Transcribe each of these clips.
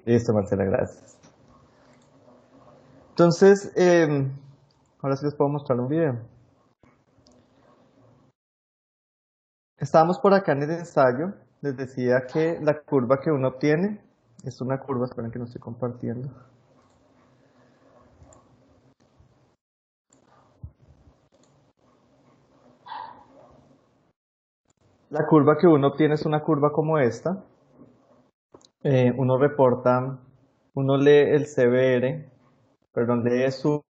Listo, Marcela, gracias. Entonces, ahora sí les puedo mostrar un video. Estábamos por acá en el ensayo. Les decía que la curva que uno obtiene es una curva, esperen que no estoy compartiendo. La curva que uno obtiene es una curva como esta. Uno reporta, uno lee el CBR, perdón, lee su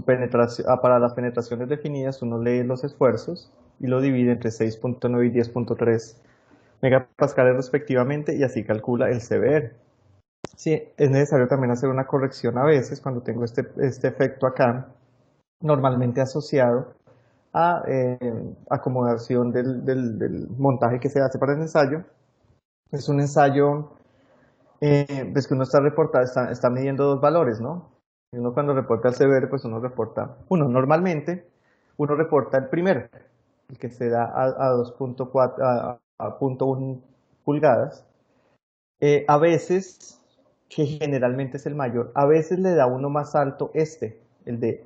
penetración, para las penetraciones definidas, uno lee los esfuerzos y lo divide entre 6.9 y 10.3 megapascales respectivamente y así calcula el CBR. Sí, es necesario también hacer una corrección a veces cuando tengo este efecto acá, normalmente asociado a acomodación del montaje que se hace para el ensayo. Es un ensayo, pues que uno está reportando, está midiendo dos valores, ¿no? Y uno cuando reporta el CBR, pues uno reporta, normalmente uno reporta el primero, el que se da a 2.4, a 0.1 pulgadas. A veces, que generalmente es el mayor, a veces le da uno más alto el de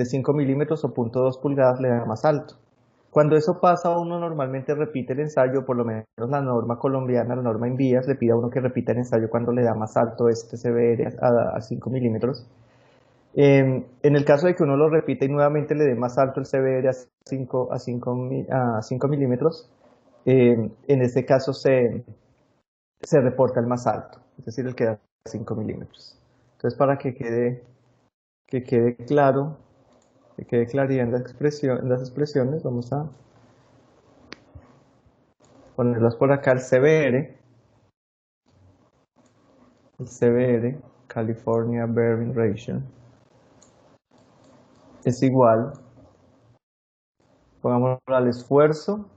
5 milímetros o 0.2 pulgadas le da más alto. Cuando eso pasa, uno normalmente repite el ensayo, por lo menos la norma colombiana, la norma INVIAS, le pide a uno que repita el ensayo cuando le da más alto este CBR a 5 milímetros. En el caso de que uno lo repita y nuevamente le dé más alto el CBR a 5 milímetros, en este caso se reporta el más alto, es decir, el que da 5 milímetros. Entonces, para que quede claro, que quede claridad en las expresiones, vamos a ponerlas por acá. El CBR, California Bearing Ratio, es igual, pongamos al esfuerzo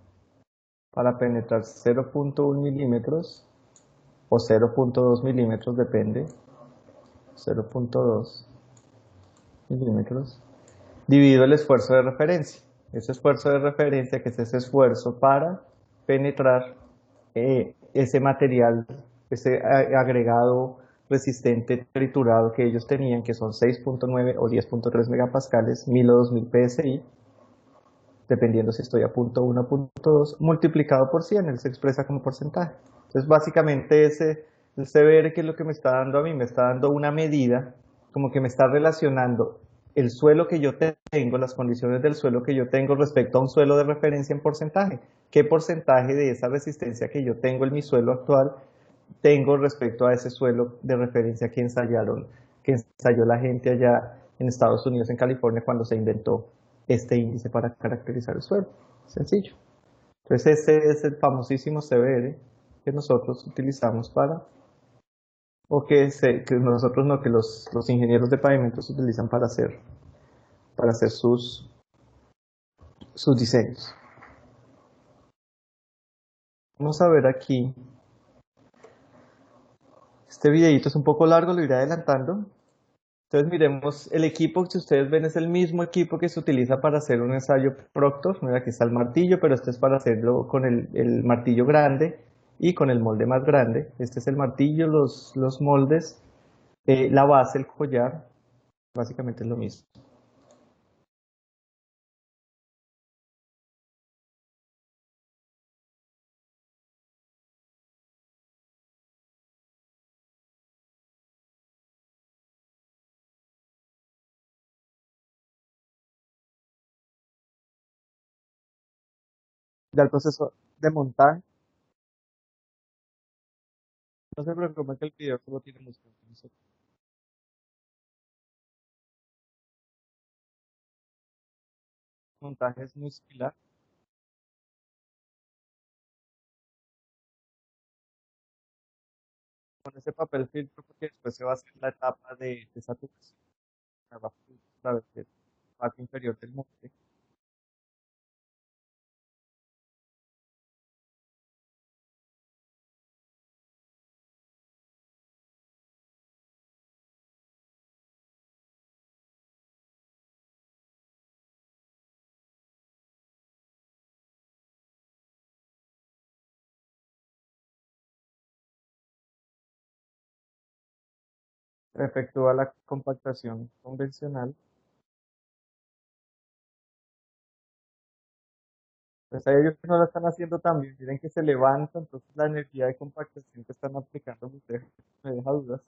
para penetrar 0.1 milímetros o 0.2 milímetros, depende, 0.2 milímetros, dividido el esfuerzo de referencia. Ese esfuerzo de referencia, que es ese esfuerzo para penetrar ese material, ese agregado resistente triturado que ellos tenían, que son 6.9 o 10.3 megapascales, 1000 o 2000 PSI, dependiendo si estoy a punto 1 o punto 2, multiplicado por 100, él se expresa como porcentaje. Entonces, básicamente el CBR, que es lo que me está dando a mí, me está dando una medida, como que me está relacionando el suelo que yo tengo, las condiciones del suelo que yo tengo respecto a un suelo de referencia en porcentaje. ¿Qué porcentaje de esa resistencia que yo tengo en mi suelo actual tengo respecto a ese suelo de referencia que ensayó la gente allá en Estados Unidos, en California, cuando se inventó este índice para caracterizar el suelo? Sencillo. Entonces ese es el famosísimo CBR que nosotros utilizamos o que nosotros no, que los ingenieros de pavimentos utilizan para hacer sus diseños. Vamos a ver aquí. Este videito es un poco largo, lo iré adelantando. Entonces miremos, el equipo, si ustedes ven, es el mismo equipo que se utiliza para hacer un ensayo Proctor. Mira, aquí está el martillo, pero este es para hacerlo con el martillo grande y con el molde más grande. Este es el martillo, los moldes, la base, el collar, básicamente es lo mismo. Ya el proceso de montaje, no se preocupen que el video solo tiene música. El montaje es muy similar. Con ese papel filtro, porque después se va a hacer la etapa de saturación a través del parte inferior del molde. efectúa la compactación convencional. Pues a ellos no lo están haciendo tan bien, miren que se levanta, entonces la energía de compactación que están aplicando me deja dudas.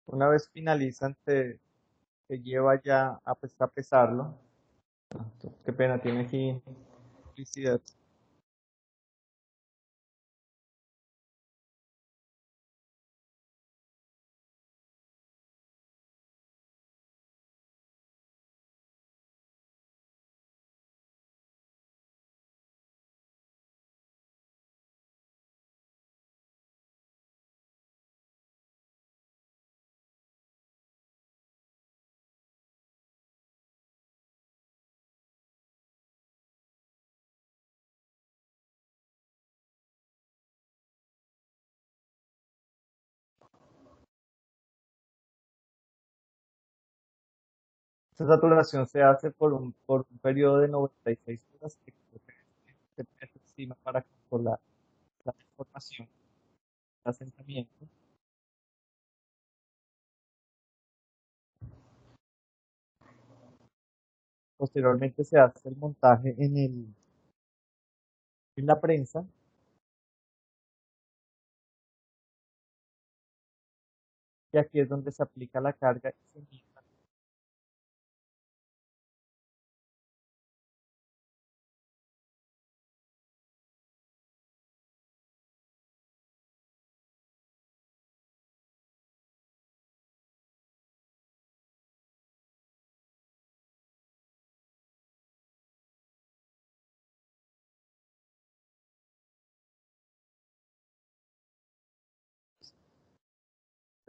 Una vez finalizan, se lleva ya a, pues, a pesarlo. Entonces, qué pena, tiene aquí publicidad. Esta saturación se hace por un periodo de 96 horas que creo que se mete encima para controlar la deformación, el asentamiento. Posteriormente se hace el montaje en la prensa y aquí es donde se aplica la carga y se mide.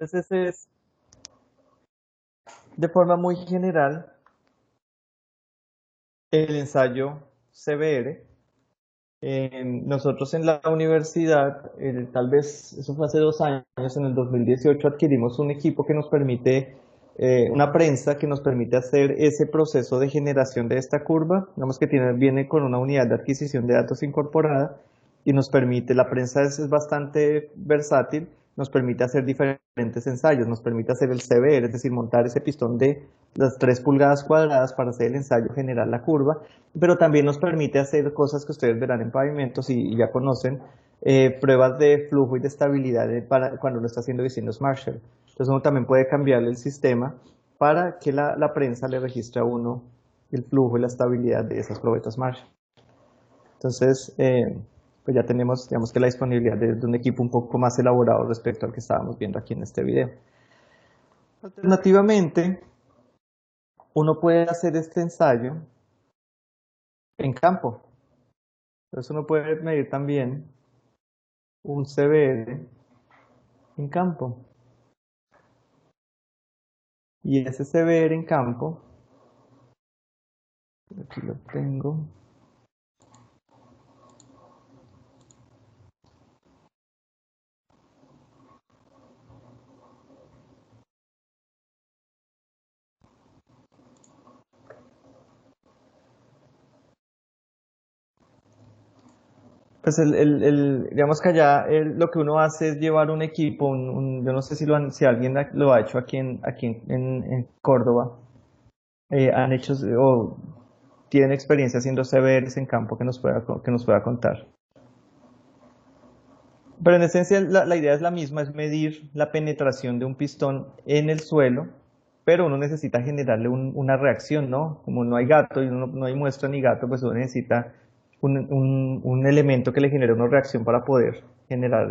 Entonces ese es de forma muy general el ensayo CBR. Nosotros en la universidad, tal vez eso fue hace 2 años, en el 2018 adquirimos un equipo que nos permite, una prensa que nos permite hacer ese proceso de generación de esta curva. Digamos que viene con una unidad de adquisición de datos incorporada y nos permite, la prensa es bastante versátil, nos permite hacer diferentes ensayos, nos permite hacer el CBR, es decir, montar ese pistón de las 3 pulgadas cuadradas para hacer el ensayo, generar la curva, pero también nos permite hacer cosas que ustedes verán en pavimentos y ya conocen, pruebas de flujo y de estabilidad para cuando lo está haciendo distintos Marshall. Entonces uno también puede cambiarle el sistema para que la prensa le registre a uno el flujo y la estabilidad de esas probetas Marshall. Entonces, pues ya tenemos, digamos que la disponibilidad de un equipo un poco más elaborado respecto al que estábamos viendo aquí en este video. Alternativamente, uno puede hacer este ensayo en campo. Entonces uno puede medir también un CBR en campo. Y ese CBR en campo, aquí lo tengo. Pues digamos que allá lo que uno hace es llevar un equipo, yo no sé si alguien lo ha hecho aquí en Córdoba, han hecho o tienen experiencia haciendo CBRs en campo que nos pueda contar. Pero en esencia la idea es la misma, es medir la penetración de un pistón en el suelo, pero uno necesita generarle una reacción, ¿no? Como no hay gato y no hay muestra ni gato, pues uno necesita un elemento que le genere una reacción para poder generar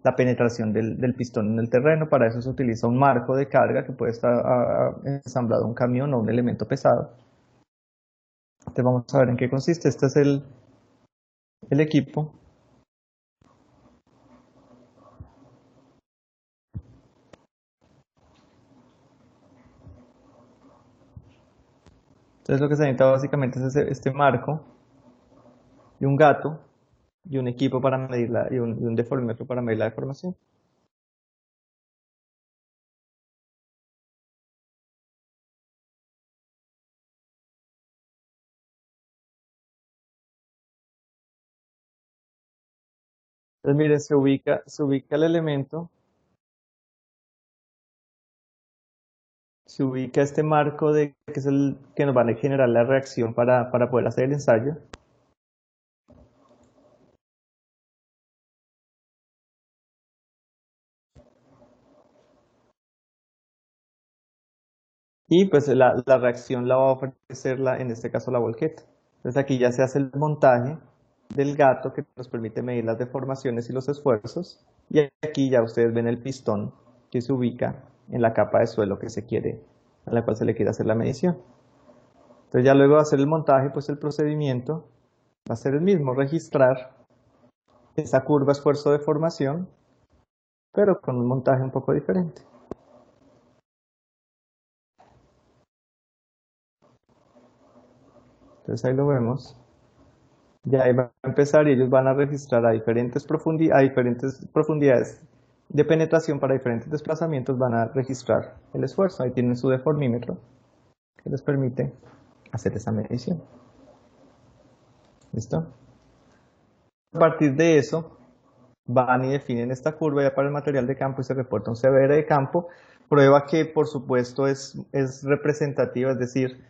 la penetración del pistón en el terreno. Para eso se utiliza un marco de carga que puede estar ensamblado en un camión o un elemento pesado. Entonces vamos a ver en qué consiste. Este es el equipo. Entonces lo que se necesita básicamente es este marco y un gato y un equipo para medirla y un deformímetro para medir la deformación. Entonces, miren, se ubica el elemento, se ubica este marco de que es el que nos va a generar la reacción para poder hacer el ensayo. Y pues la reacción la va a ofrecer, en este caso, la volqueta. Entonces aquí ya se hace el montaje del gato que nos permite medir las deformaciones y los esfuerzos. Y aquí ya ustedes ven el pistón que se ubica en la capa de suelo que se quiere, a la cual se le quiere hacer la medición. Entonces ya luego de hacer el montaje, pues el procedimiento va a ser el mismo, registrar esa curva esfuerzo-deformación, pero con un montaje un poco diferente. Entonces ahí lo vemos. Ya ahí va a empezar y ellos van a registrar a diferentes profundidades de penetración para diferentes desplazamientos, van a registrar el esfuerzo. Ahí tienen su deformímetro que les permite hacer esa medición. ¿Listo? A partir de eso, van y definen esta curva ya para el material de campo y se reporta un CBR de campo, prueba que por supuesto es representativa, es decir,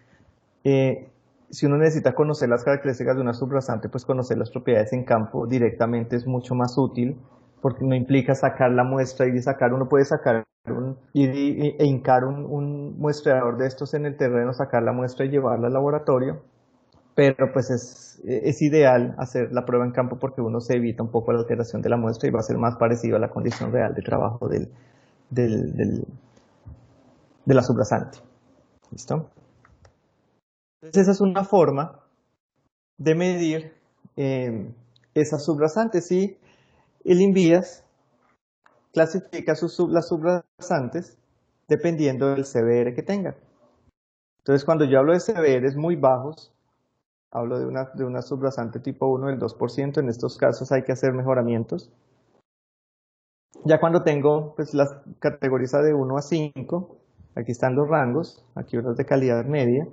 si uno necesita conocer las características de una subrasante, pues conocer las propiedades en campo directamente es mucho más útil, porque no implica sacar la muestra y sacar, uno puede sacar e hincar un muestreador de estos en el terreno, sacar la muestra y llevarla al laboratorio, pero pues es ideal hacer la prueba en campo porque uno se evita un poco la alteración de la muestra y va a ser más parecido a la condición real de trabajo del, del- de la subrasante. ¿Listo? Entonces esa es una forma de medir esas subrasantes y el INVIAS clasifica las subrasantes dependiendo del CBR que tengan. Entonces cuando yo hablo de CBRs muy bajos, hablo de una subrasante tipo 1 del 2%, en estos casos hay que hacer mejoramientos. Ya cuando tengo pues las categoriza de 1 a 5, aquí están los rangos, aquí unos de calidad media,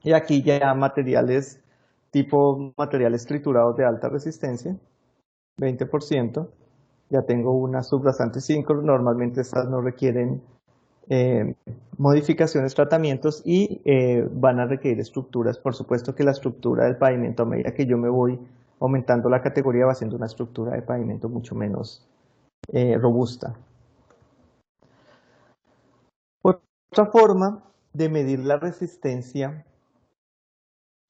y aquí ya materiales tipo materiales triturados de alta resistencia, 20%. Ya tengo una subrasante 5, normalmente estas no requieren eh, modificaciones, tratamientos y van a requerir estructuras. Por supuesto que la estructura del pavimento, a medida que yo me voy aumentando la categoría, va siendo una estructura de pavimento mucho menos robusta. Otra forma de medir la resistencia,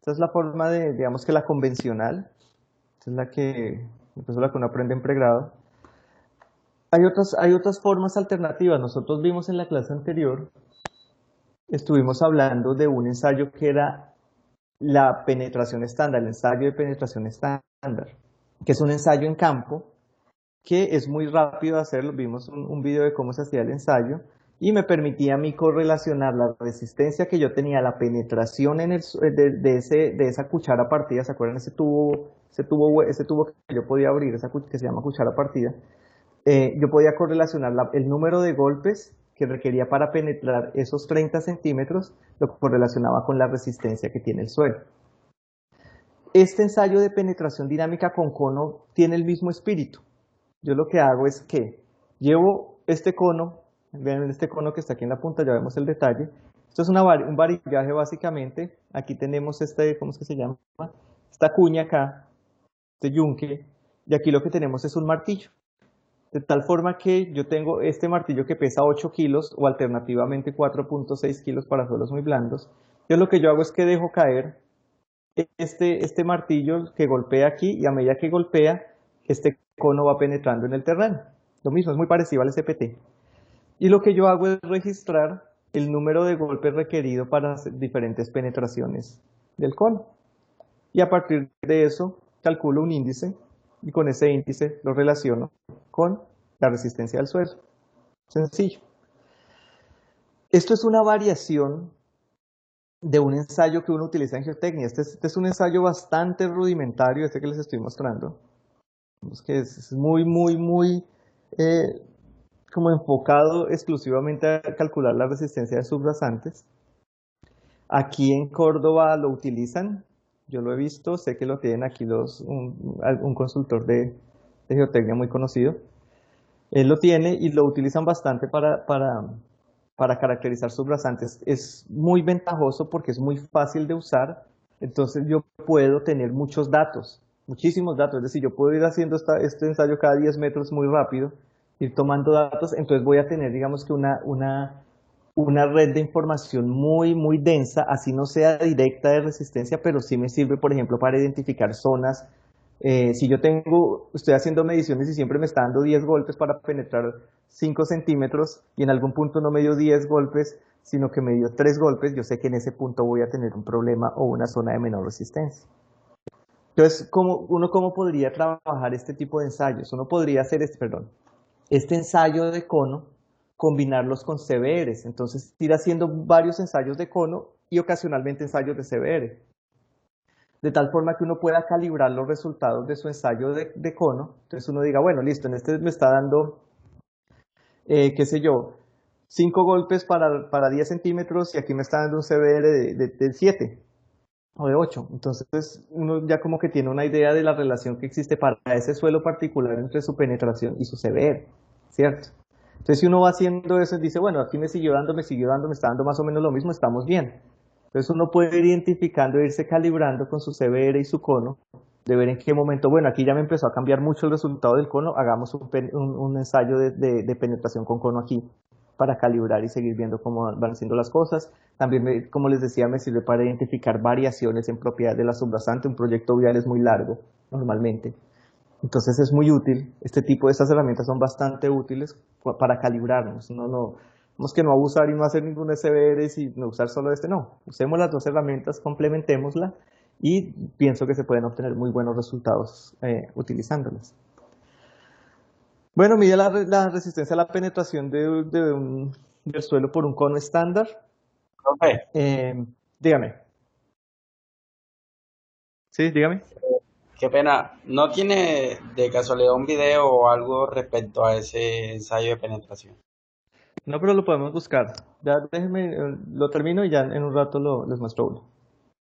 esta es la forma de, digamos que la convencional, esta es la que uno aprende en pregrado. Hay otras formas alternativas. Nosotros vimos en la clase anterior, estuvimos hablando de un ensayo que era la penetración estándar, el ensayo de penetración estándar, que es un ensayo en campo que es muy rápido de hacerlo. Vimos un video de cómo se hacía el ensayo y me permitía a mí correlacionar la resistencia que yo tenía a la penetración de esa cuchara partida. ¿Se acuerdan ese tubo que yo podía abrir, que se llama cuchara partida? Yo podía correlacionar el número de golpes que requería para penetrar esos 30 centímetros, lo correlacionaba con la resistencia que tiene el suelo. Este ensayo de penetración dinámica con cono tiene el mismo espíritu. Yo lo que hago es que llevo este cono, vean este cono que está aquí en la punta, ya vemos el detalle. Esto es un varillaje básicamente. Aquí tenemos ¿cómo es que se llama? Esta cuña acá, este yunque, y aquí lo que tenemos es un martillo. De tal forma que yo tengo este martillo que pesa 8 kilos o alternativamente 4.6 kilos para suelos muy blandos. Yo lo que yo hago es que dejo caer este martillo que golpea aquí y a medida que golpea, este cono va penetrando en el terreno. Lo mismo, es muy parecido al SPT. Y lo que yo hago es registrar el número de golpes requerido para hacer diferentes penetraciones del cono. Y a partir de eso calculo un índice y con ese índice lo relaciono con la resistencia del suelo. Sencillo. Esto es una variación de un ensayo que uno utiliza en geotecnia. Este es un ensayo bastante rudimentario, este que les estoy mostrando. Es que es muy, muy, muy eh, como enfocado exclusivamente a calcular la resistencia de subrasantes. Aquí en Córdoba lo utilizan, yo lo he visto, sé que lo tienen aquí un consultor de geotecnia muy conocido. Él lo tiene y lo utilizan bastante para caracterizar subrasantes. Es muy ventajoso porque es muy fácil de usar, entonces yo puedo tener muchos datos, muchísimos datos, es decir, yo puedo ir haciendo este ensayo cada 10 metros muy rápido, ir tomando datos, entonces voy a tener, digamos que una red de información muy densa, así no sea directa de resistencia, pero sí me sirve, por ejemplo, para identificar zonas. Si yo estoy haciendo mediciones y siempre me está dando 10 golpes para penetrar 5 centímetros y en algún punto no me dio 10 golpes, sino que me dio 3 golpes, yo sé que en ese punto voy a tener un problema o una zona de menor resistencia. Entonces, ¿cómo podría trabajar este tipo de ensayos? Uno podría hacer este ensayo de cono, combinarlos con CBRs. Entonces, ir haciendo varios ensayos de cono y ocasionalmente ensayos de CBR. De tal forma que uno pueda calibrar los resultados de su ensayo de cono. Entonces uno diga, bueno, listo, en este me está dando, qué sé yo, 5 golpes para 10 centímetros y aquí me está dando un CBR de 7 o de 8. Entonces uno ya como que tiene una idea de la relación que existe para ese suelo particular entre su penetración y su CBR, ¿cierto? Entonces si uno va haciendo eso y dice, bueno, aquí me siguió dando, me está dando más o menos lo mismo, estamos bien. Entonces uno puede ir identificando, irse calibrando con su CBR y su cono, de ver en qué momento, bueno, aquí ya me empezó a cambiar mucho el resultado del cono, hagamos un ensayo de penetración con cono aquí para calibrar y seguir viendo cómo van haciendo las cosas. También, como les decía, me sirve para identificar variaciones en propiedades de la subrasante. Un proyecto vial es muy largo, normalmente. Entonces es muy útil. Estas herramientas son bastante útiles para calibrarnos. Tenemos que no abusar y no hacer ningún SBR y no usar solo no. Usemos las dos herramientas, complementémosla y pienso que se pueden obtener muy buenos resultados utilizándolas. Bueno, mide la resistencia a la penetración del suelo por un cono estándar. Profe, Dígame. Sí, dígame. qué pena. ¿No tiene de casualidad un video o algo respecto a ese ensayo de penetración? No, pero lo podemos buscar. Ya déjenme, lo termino y ya en un rato les muestro uno.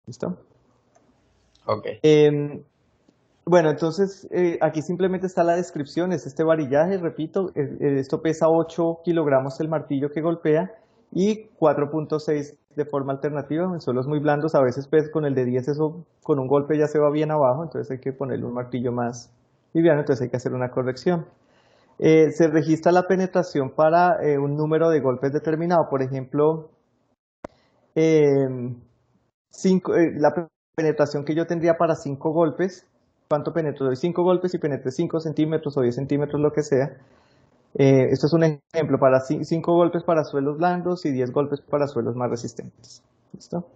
¿Listo? Ok. Bueno, entonces aquí simplemente está la descripción, es este varillaje, repito, esto pesa 8 kilogramos el martillo que golpea y 4.6 de forma alternativa, en suelos muy blandos, a veces pues, con el de 10 eso con un golpe ya se va bien abajo, entonces hay que ponerle un martillo más liviano, entonces hay que hacer una corrección. Se registra la penetración para un número de golpes determinado, por ejemplo, eh, la penetración que yo tendría para 5 golpes, ¿cuánto penetro? Doy 5 golpes y penetré 5 centímetros o 10 centímetros, lo que sea. Esto es un ejemplo para 5 golpes para suelos blandos y 10 golpes para suelos más resistentes. ¿Listo?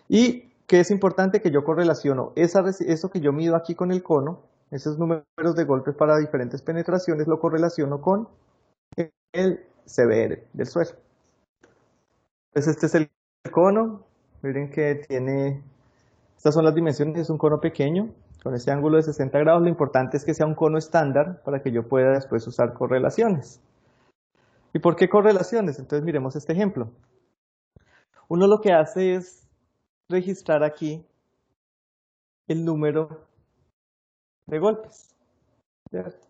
Y que es importante que yo correlaciono eso que yo mido aquí con el cono, esos números de golpes para diferentes penetraciones, lo correlaciono con el CBR del suelo. Entonces este es el cono, miren que estas son las dimensiones, es un cono pequeño, con este ángulo de 60 grados, lo importante es que sea un cono estándar para que yo pueda después usar correlaciones. ¿Y por qué correlaciones? Entonces miremos este ejemplo. Uno lo que hace es registrar aquí el número de golpes, ¿cierto?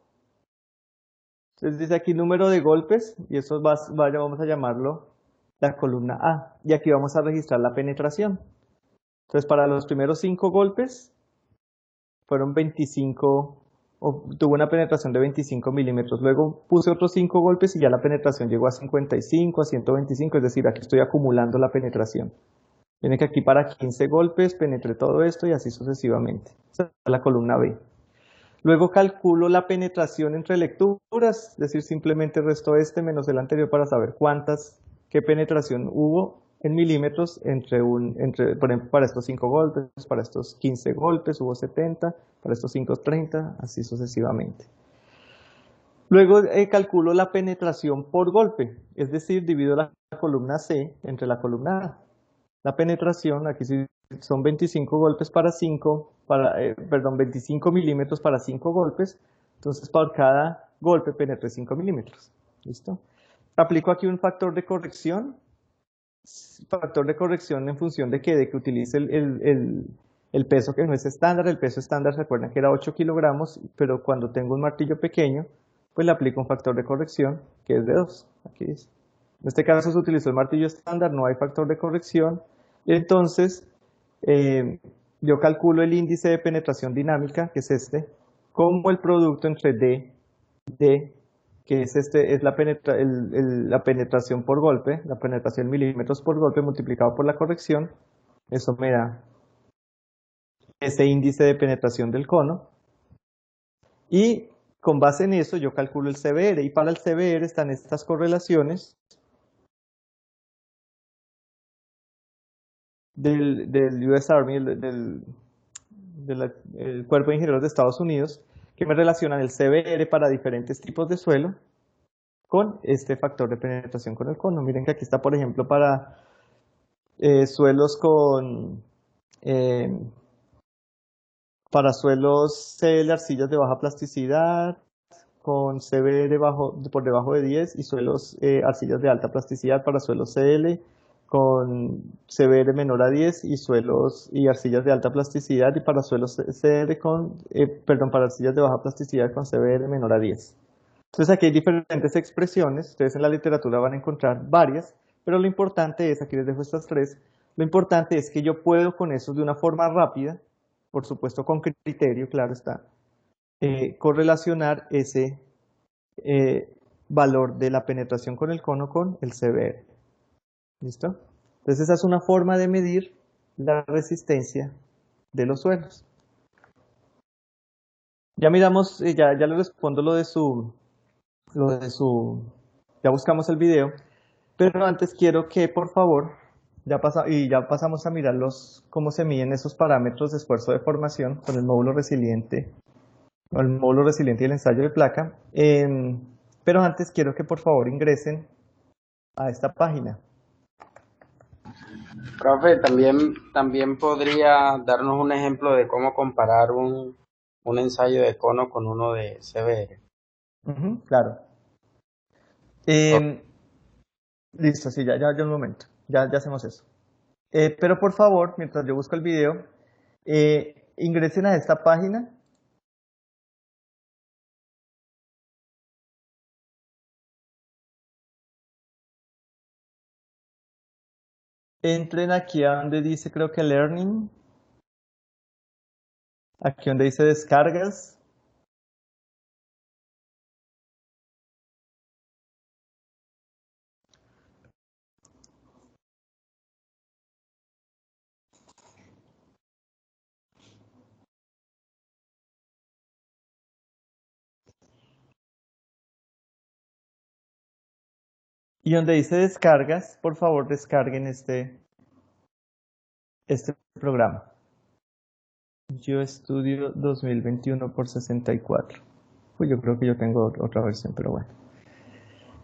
Entonces dice aquí número de golpes y eso vamos a llamarlo la columna A. Y aquí vamos a registrar la penetración. Entonces para los primeros 5 golpes fueron 25, tuvo una penetración de 25 milímetros. Luego puse otros 5 golpes y ya la penetración llegó a 55, a 125, es decir, aquí estoy acumulando la penetración. Viene que aquí para 15 golpes penetré todo esto y así sucesivamente. Esa es la columna B. Luego calculo la penetración entre lecturas, es decir, simplemente resto este menos el anterior para saber qué penetración hubo en milímetros por ejemplo, para estos 5 golpes, para estos 15 golpes hubo 70, para estos 5 30, así sucesivamente. Luego calculo la penetración por golpe, es decir, divido la columna C entre la columna A. La penetración, aquí son 25 golpes para 5, 25 milímetros para 5 golpes, entonces por cada golpe penetré 5 milímetros. ¿Listo? Aplico aquí un factor de corrección en función de que utilice el peso que no es estándar. El peso estándar, se acuerdan que era 8 kilogramos, pero cuando tengo un martillo pequeño, pues le aplico un factor de corrección que es de 2. Aquí dice. En este caso se utilizó el martillo estándar, no hay factor de corrección. Entonces, yo calculo el índice de penetración dinámica, que es este, como el producto entre D, que es la penetración por golpe, la penetración en milímetros por golpe multiplicado por la corrección. Eso me da ese índice de penetración del cono. Y con base en eso yo calculo el CBR, y para el CBR están estas correlaciones del US Army, el Cuerpo de Ingenieros de Estados Unidos, que me relacionan el CBR para diferentes tipos de suelo con este factor de penetración con el cono. Miren que aquí está, por ejemplo, para suelos eh, para suelos CL, arcillas de baja plasticidad, con CBR por debajo de 10, y suelos arcillas de alta plasticidad para suelos CL con CBR menor a 10, y suelos y arcillas de alta plasticidad, y para suelos CR para arcillas de baja plasticidad con CBR menor a 10. Entonces aquí hay diferentes expresiones, ustedes en la literatura van a encontrar varias, pero lo importante es, aquí les dejo estas tres, lo importante es que yo puedo con eso de una forma rápida, por supuesto con criterio, claro está, correlacionar ese valor de la penetración con el cono con el CBR. ¿Listo? Entonces esa es una forma de medir la resistencia de los suelos. Ya miramos, ya le respondo ya buscamos el video, pero antes quiero que por favor, ya pasamos a mirar cómo se miden esos parámetros de esfuerzo de formación con el módulo resiliente, o el módulo resiliente y el ensayo de placa. Pero antes quiero que por favor ingresen a esta página. Profe, también podría darnos un ejemplo de cómo comparar un ensayo de cono con uno de CBR. Claro. Listo, sí, ya un momento. Ya hacemos eso. Pero por favor, mientras yo busco el video, ingresen a esta página. Entren aquí a donde dice, creo que Learning. Aquí donde dice Descargas. Y donde dice Descargas, por favor descarguen este programa. Yo Estudio 2021 por 64. Pues yo creo que yo tengo otra versión, pero bueno.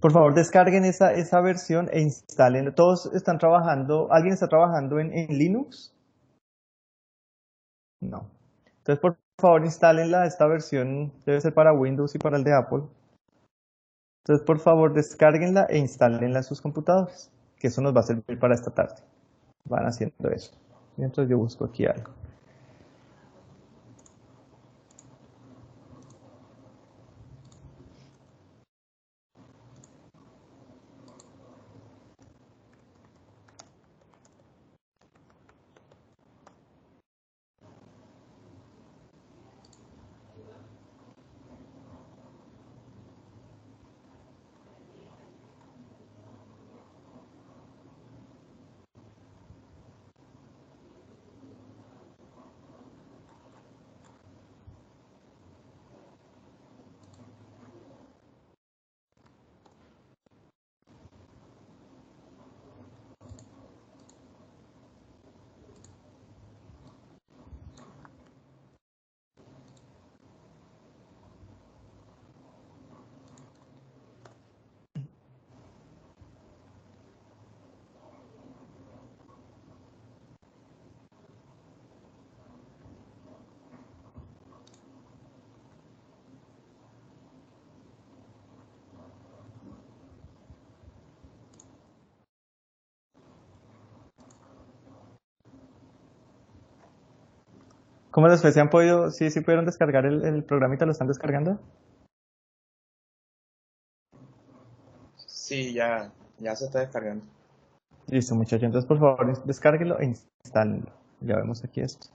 Por favor, descarguen esa versión e instalen. ¿Todos están trabajando? ¿Alguien está trabajando en Linux? No. Entonces, por favor, instálenla. Esta versión debe ser para Windows y para el de Apple. Entonces, por favor, descárguenla e instálenla en sus computadores, que eso nos va a servir para esta tarde. Van haciendo eso. Mientras yo busco aquí algo. ¿Cómo después se han podido, sí pudieron descargar el programita, lo están descargando? Sí, ya se está descargando. Listo, muchachos. Entonces, por favor, descárguelo e instálenlo. Ya vemos aquí esto.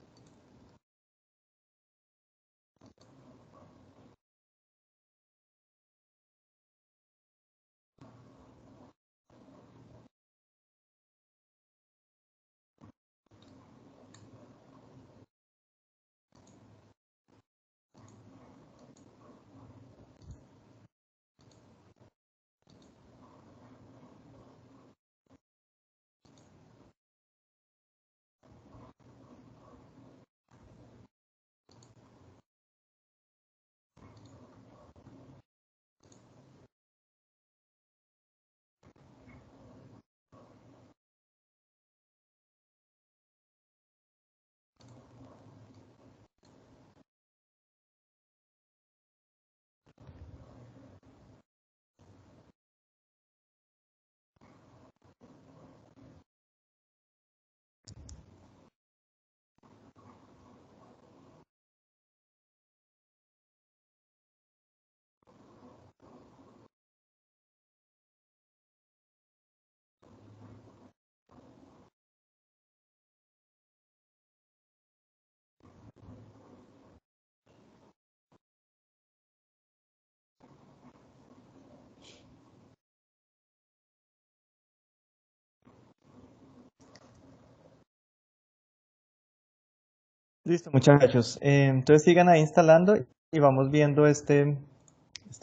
Listo, muchachos. Entonces sigan ahí instalando y vamos viendo este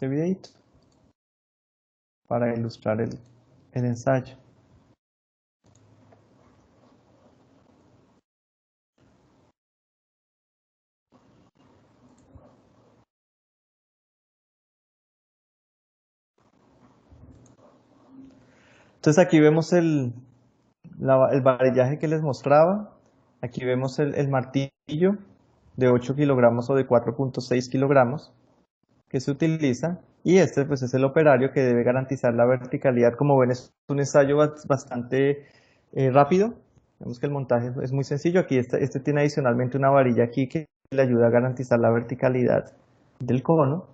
videito para ilustrar el ensayo. Entonces aquí vemos el varillaje que les mostraba. Aquí vemos el martillo de 8 kilogramos o de 4,6 kilogramos que se utiliza. Y este pues es el operario que debe garantizar la verticalidad. Como ven, es un ensayo bastante rápido. Vemos que el montaje es muy sencillo. Aquí este tiene adicionalmente una varilla aquí que le ayuda a garantizar la verticalidad del cono.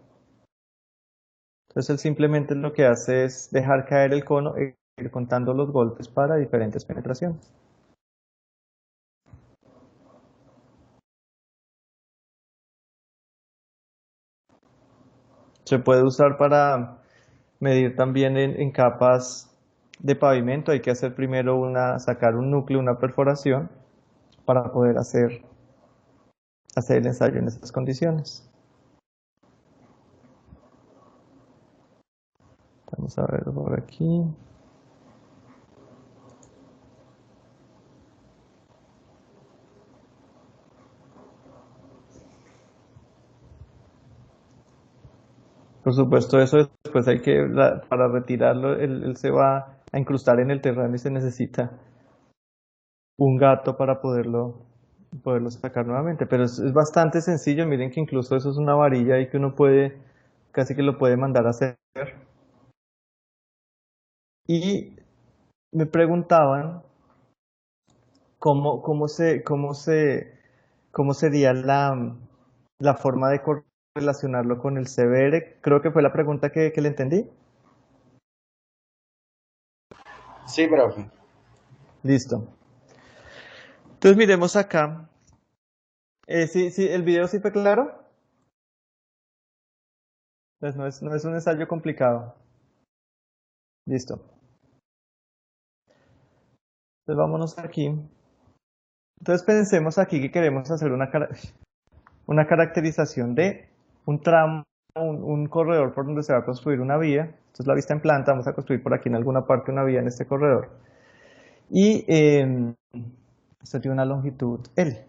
Entonces él simplemente lo que hace es dejar caer el cono e ir contando los golpes para diferentes penetraciones. Se puede usar para medir también en capas de pavimento. Hay que hacer primero sacar un núcleo, una perforación, para poder hacer el ensayo en esas condiciones. Vamos a ver por aquí. Por supuesto, eso después hay que, para retirarlo, él se va a incrustar en el terreno y se necesita un gato para poderlo sacar nuevamente. Pero es bastante sencillo. Miren que incluso eso es una varilla y que uno puede, casi que lo puede mandar a hacer. Y me preguntaban cómo sería la forma de correlacionarlo con el CBR. Creo que fue la pregunta que le entendí. Sí, profe. Listo. Entonces miremos acá. Sí, el video sí fue claro. Pues no es un ensayo complicado. Listo. Entonces vámonos aquí. Entonces pensemos aquí que queremos hacer una caracterización de un tramo, un corredor por donde se va a construir una vía. Esto es la vista en planta. Vamos a construir por aquí en alguna parte una vía en este corredor. Y esto tiene una longitud L.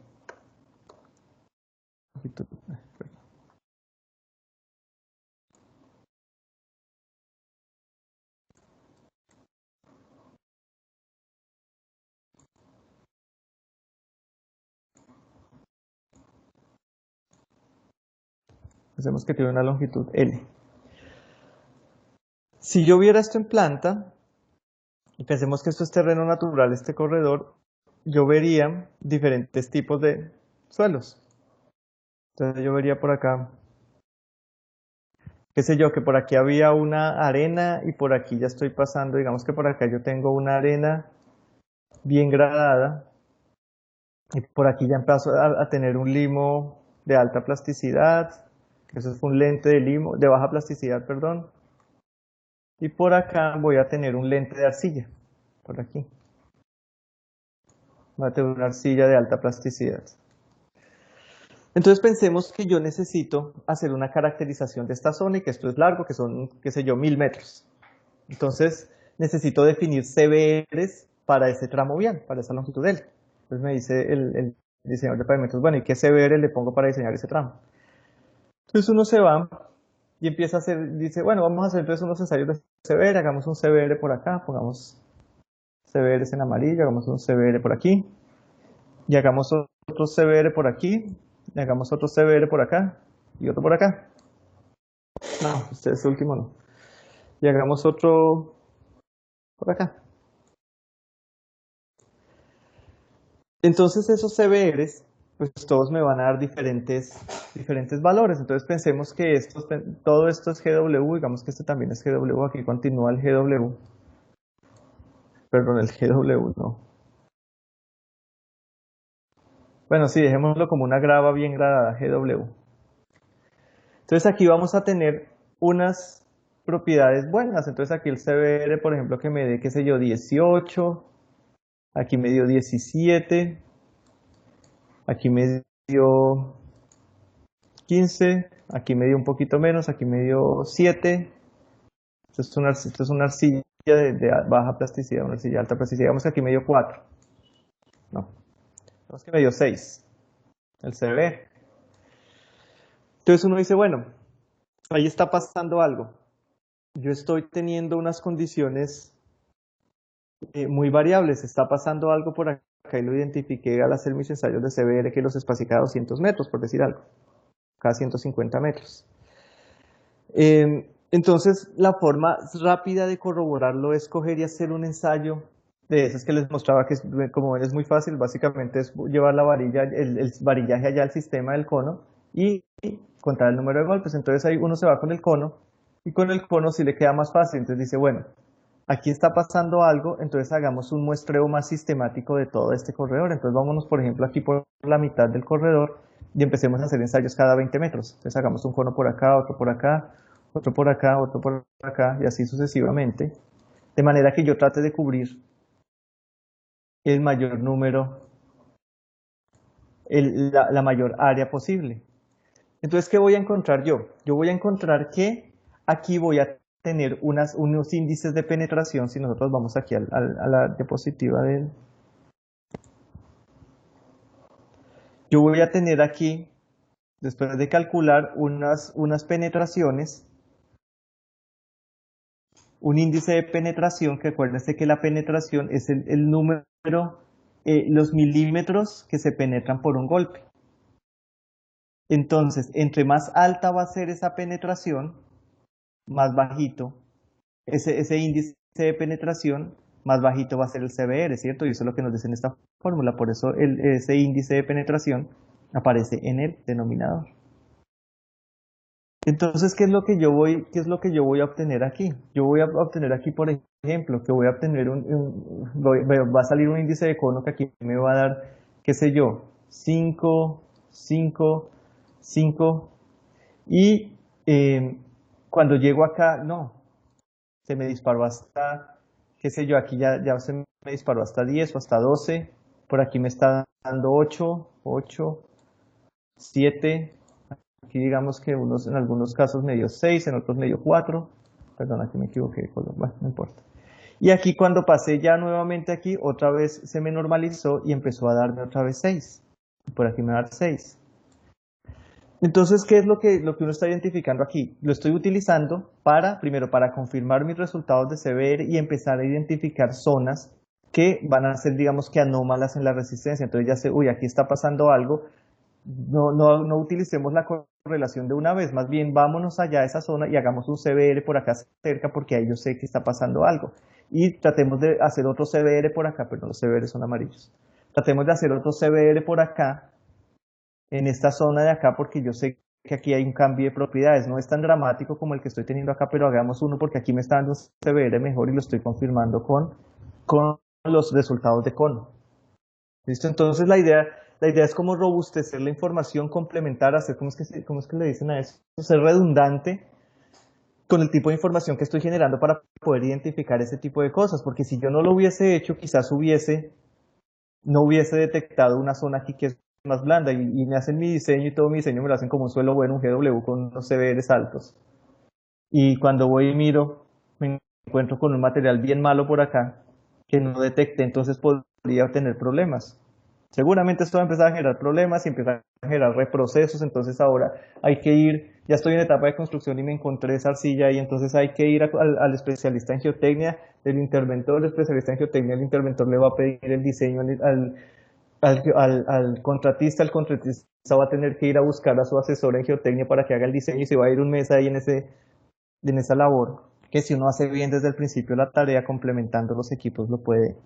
Pensemos que tiene una longitud L. Si yo viera esto en planta, y pensemos que esto es terreno natural, este corredor, yo vería diferentes tipos de suelos. Entonces yo vería por acá, qué sé yo, que por aquí había una arena y por aquí ya estoy pasando, digamos que por acá yo tengo una arena bien gradada y por aquí ya empiezo a tener un limo de alta plasticidad, que eso es un lente de limo, de baja plasticidad, perdón, y por acá voy a tener un lente de arcilla, por aquí, voy a tener una arcilla de alta plasticidad. Entonces pensemos que yo necesito hacer una caracterización de esta zona y que esto es largo, que son, qué sé yo, 1000 metros. Entonces necesito definir CBRs para ese tramo vial, para esa longitud L. Entonces me dice el diseñador de pavimentos, bueno, ¿y qué CBR le pongo para diseñar ese tramo? Entonces uno se va y empieza a hacer, dice, bueno, vamos a hacer entonces unos ensayos de CBR, hagamos un CBR por acá, pongamos CBRs en amarillo, hagamos un CBR por aquí, y hagamos otro CBR por aquí, y hagamos otro CBR por acá, y otro por acá. No, este último no. Y hagamos otro por acá. Entonces esos CBRs, pues todos me van a dar diferentes valores. Entonces pensemos que todo esto es GW, digamos que este también es GW, aquí continúa el GW. Perdón, el GW no. Bueno, sí, dejémoslo como una grava bien gradada, GW. Entonces aquí vamos a tener unas propiedades buenas. Entonces aquí el CBR, por ejemplo, que me dé, qué sé yo, 18, aquí me dio 17, aquí me dio 15, aquí me dio un poquito menos, aquí me dio 7. Esto es una arcilla de baja plasticidad, una arcilla de alta plasticidad. Digamos que aquí me dio 4. No, digamos que me dio 6. El CB. Entonces uno dice, bueno, ahí está pasando algo. Yo estoy teniendo unas condiciones muy variables. Está pasando algo por acá y lo identifiqué al hacer mis ensayos de CBR que los espacié cada 200 metros, por decir algo. Cada 150 metros. Entonces, la forma rápida de corroborarlo es coger y hacer un ensayo de esos que les mostraba que, como ven, es muy fácil. Básicamente es llevar la varilla, el varillaje allá al sistema del cono y contar el número de golpes. Entonces ahí uno se va con el cono y con el cono sí le queda más fácil. Entonces dice, bueno, aquí está pasando algo, entonces hagamos un muestreo más sistemático de todo este corredor. Entonces vámonos, por ejemplo, aquí por la mitad del corredor y empecemos a hacer ensayos cada 20 metros. Entonces hagamos un cono por acá, otro por acá, otro por acá, otro por acá, y así sucesivamente, de manera que yo trate de cubrir el mayor número, la mayor área posible. Entonces, ¿qué voy a encontrar yo? Yo voy a encontrar que aquí voy a tener unos índices de penetración. Si nosotros vamos aquí a la diapositiva del... Yo voy a tener aquí, después de calcular unas penetraciones, un índice de penetración, que acuérdense que la penetración es el número, los milímetros que se penetran por un golpe. Entonces, entre más alta va a ser esa penetración, más bajito, ese índice de penetración, más bajito va a ser el CBR, ¿cierto? Y eso es lo que nos dice en esta fórmula, por eso ese índice de penetración aparece en el denominador. Entonces, ¿qué es lo que yo voy a obtener aquí? Yo voy a obtener aquí, por ejemplo, que voy a obtener va a salir un índice de cono que aquí me va a dar, qué sé yo, 5, 5, 5, y cuando llego acá, no, se me disparó hasta, qué sé yo, aquí ya se me disparó hasta 10 o hasta 12, por aquí me está dando 8, 8, 7, aquí digamos que en algunos casos me dio 6, en otros me dio 4, perdón, aquí me equivoqué de color, bueno, no importa. Y aquí cuando pasé ya nuevamente aquí, otra vez se me normalizó y empezó a darme otra vez 6, por aquí me va a dar 6. Entonces, ¿qué es lo que uno está identificando aquí? Lo estoy utilizando primero, para confirmar mis resultados de CBR y empezar a identificar zonas que van a ser, digamos que anómalas en la resistencia. Entonces ya sé, uy, aquí está pasando algo. No utilicemos la correlación de una vez, más bien vámonos allá a esa zona y hagamos un CBR por acá cerca porque ahí yo sé que está pasando algo. Y tratemos de hacer otro CBR por acá, pero los CBR son amarillos. Tratemos de hacer otro CBR por acá en esta zona de acá porque yo sé que aquí hay un cambio de propiedades. No es tan dramático como el que estoy teniendo acá, pero hagamos uno porque aquí me está dando un CBR mejor y lo estoy confirmando con los resultados de cono. ¿Listo? Entonces la idea es como robustecer la información, complementar, hacer, cómo es que le dicen a eso? Ser redundante con el tipo de información que estoy generando para poder identificar ese tipo de cosas, porque si yo no lo hubiese hecho, quizás no hubiese detectado una zona aquí que es más blanda y me hacen mi diseño y todo mi diseño me lo hacen como un suelo bueno, un GW con unos CBRs altos. Y cuando voy y miro, me encuentro con un material bien malo por acá que no detecté, entonces podría tener problemas. Seguramente esto va a empezar a generar problemas y empezar a generar reprocesos, entonces ahora hay que ir, ya estoy en etapa de construcción y me encontré esa arcilla y entonces hay que ir al especialista en geotecnia, el interventor, el especialista en geotecnia, el interventor le va a pedir el diseño al contratista, el contratista va a tener que ir a buscar a su asesor en geotecnia para que haga el diseño y se va a ir un mes ahí en esa labor, que si uno hace bien desde el principio la tarea, complementando los equipos, lo puede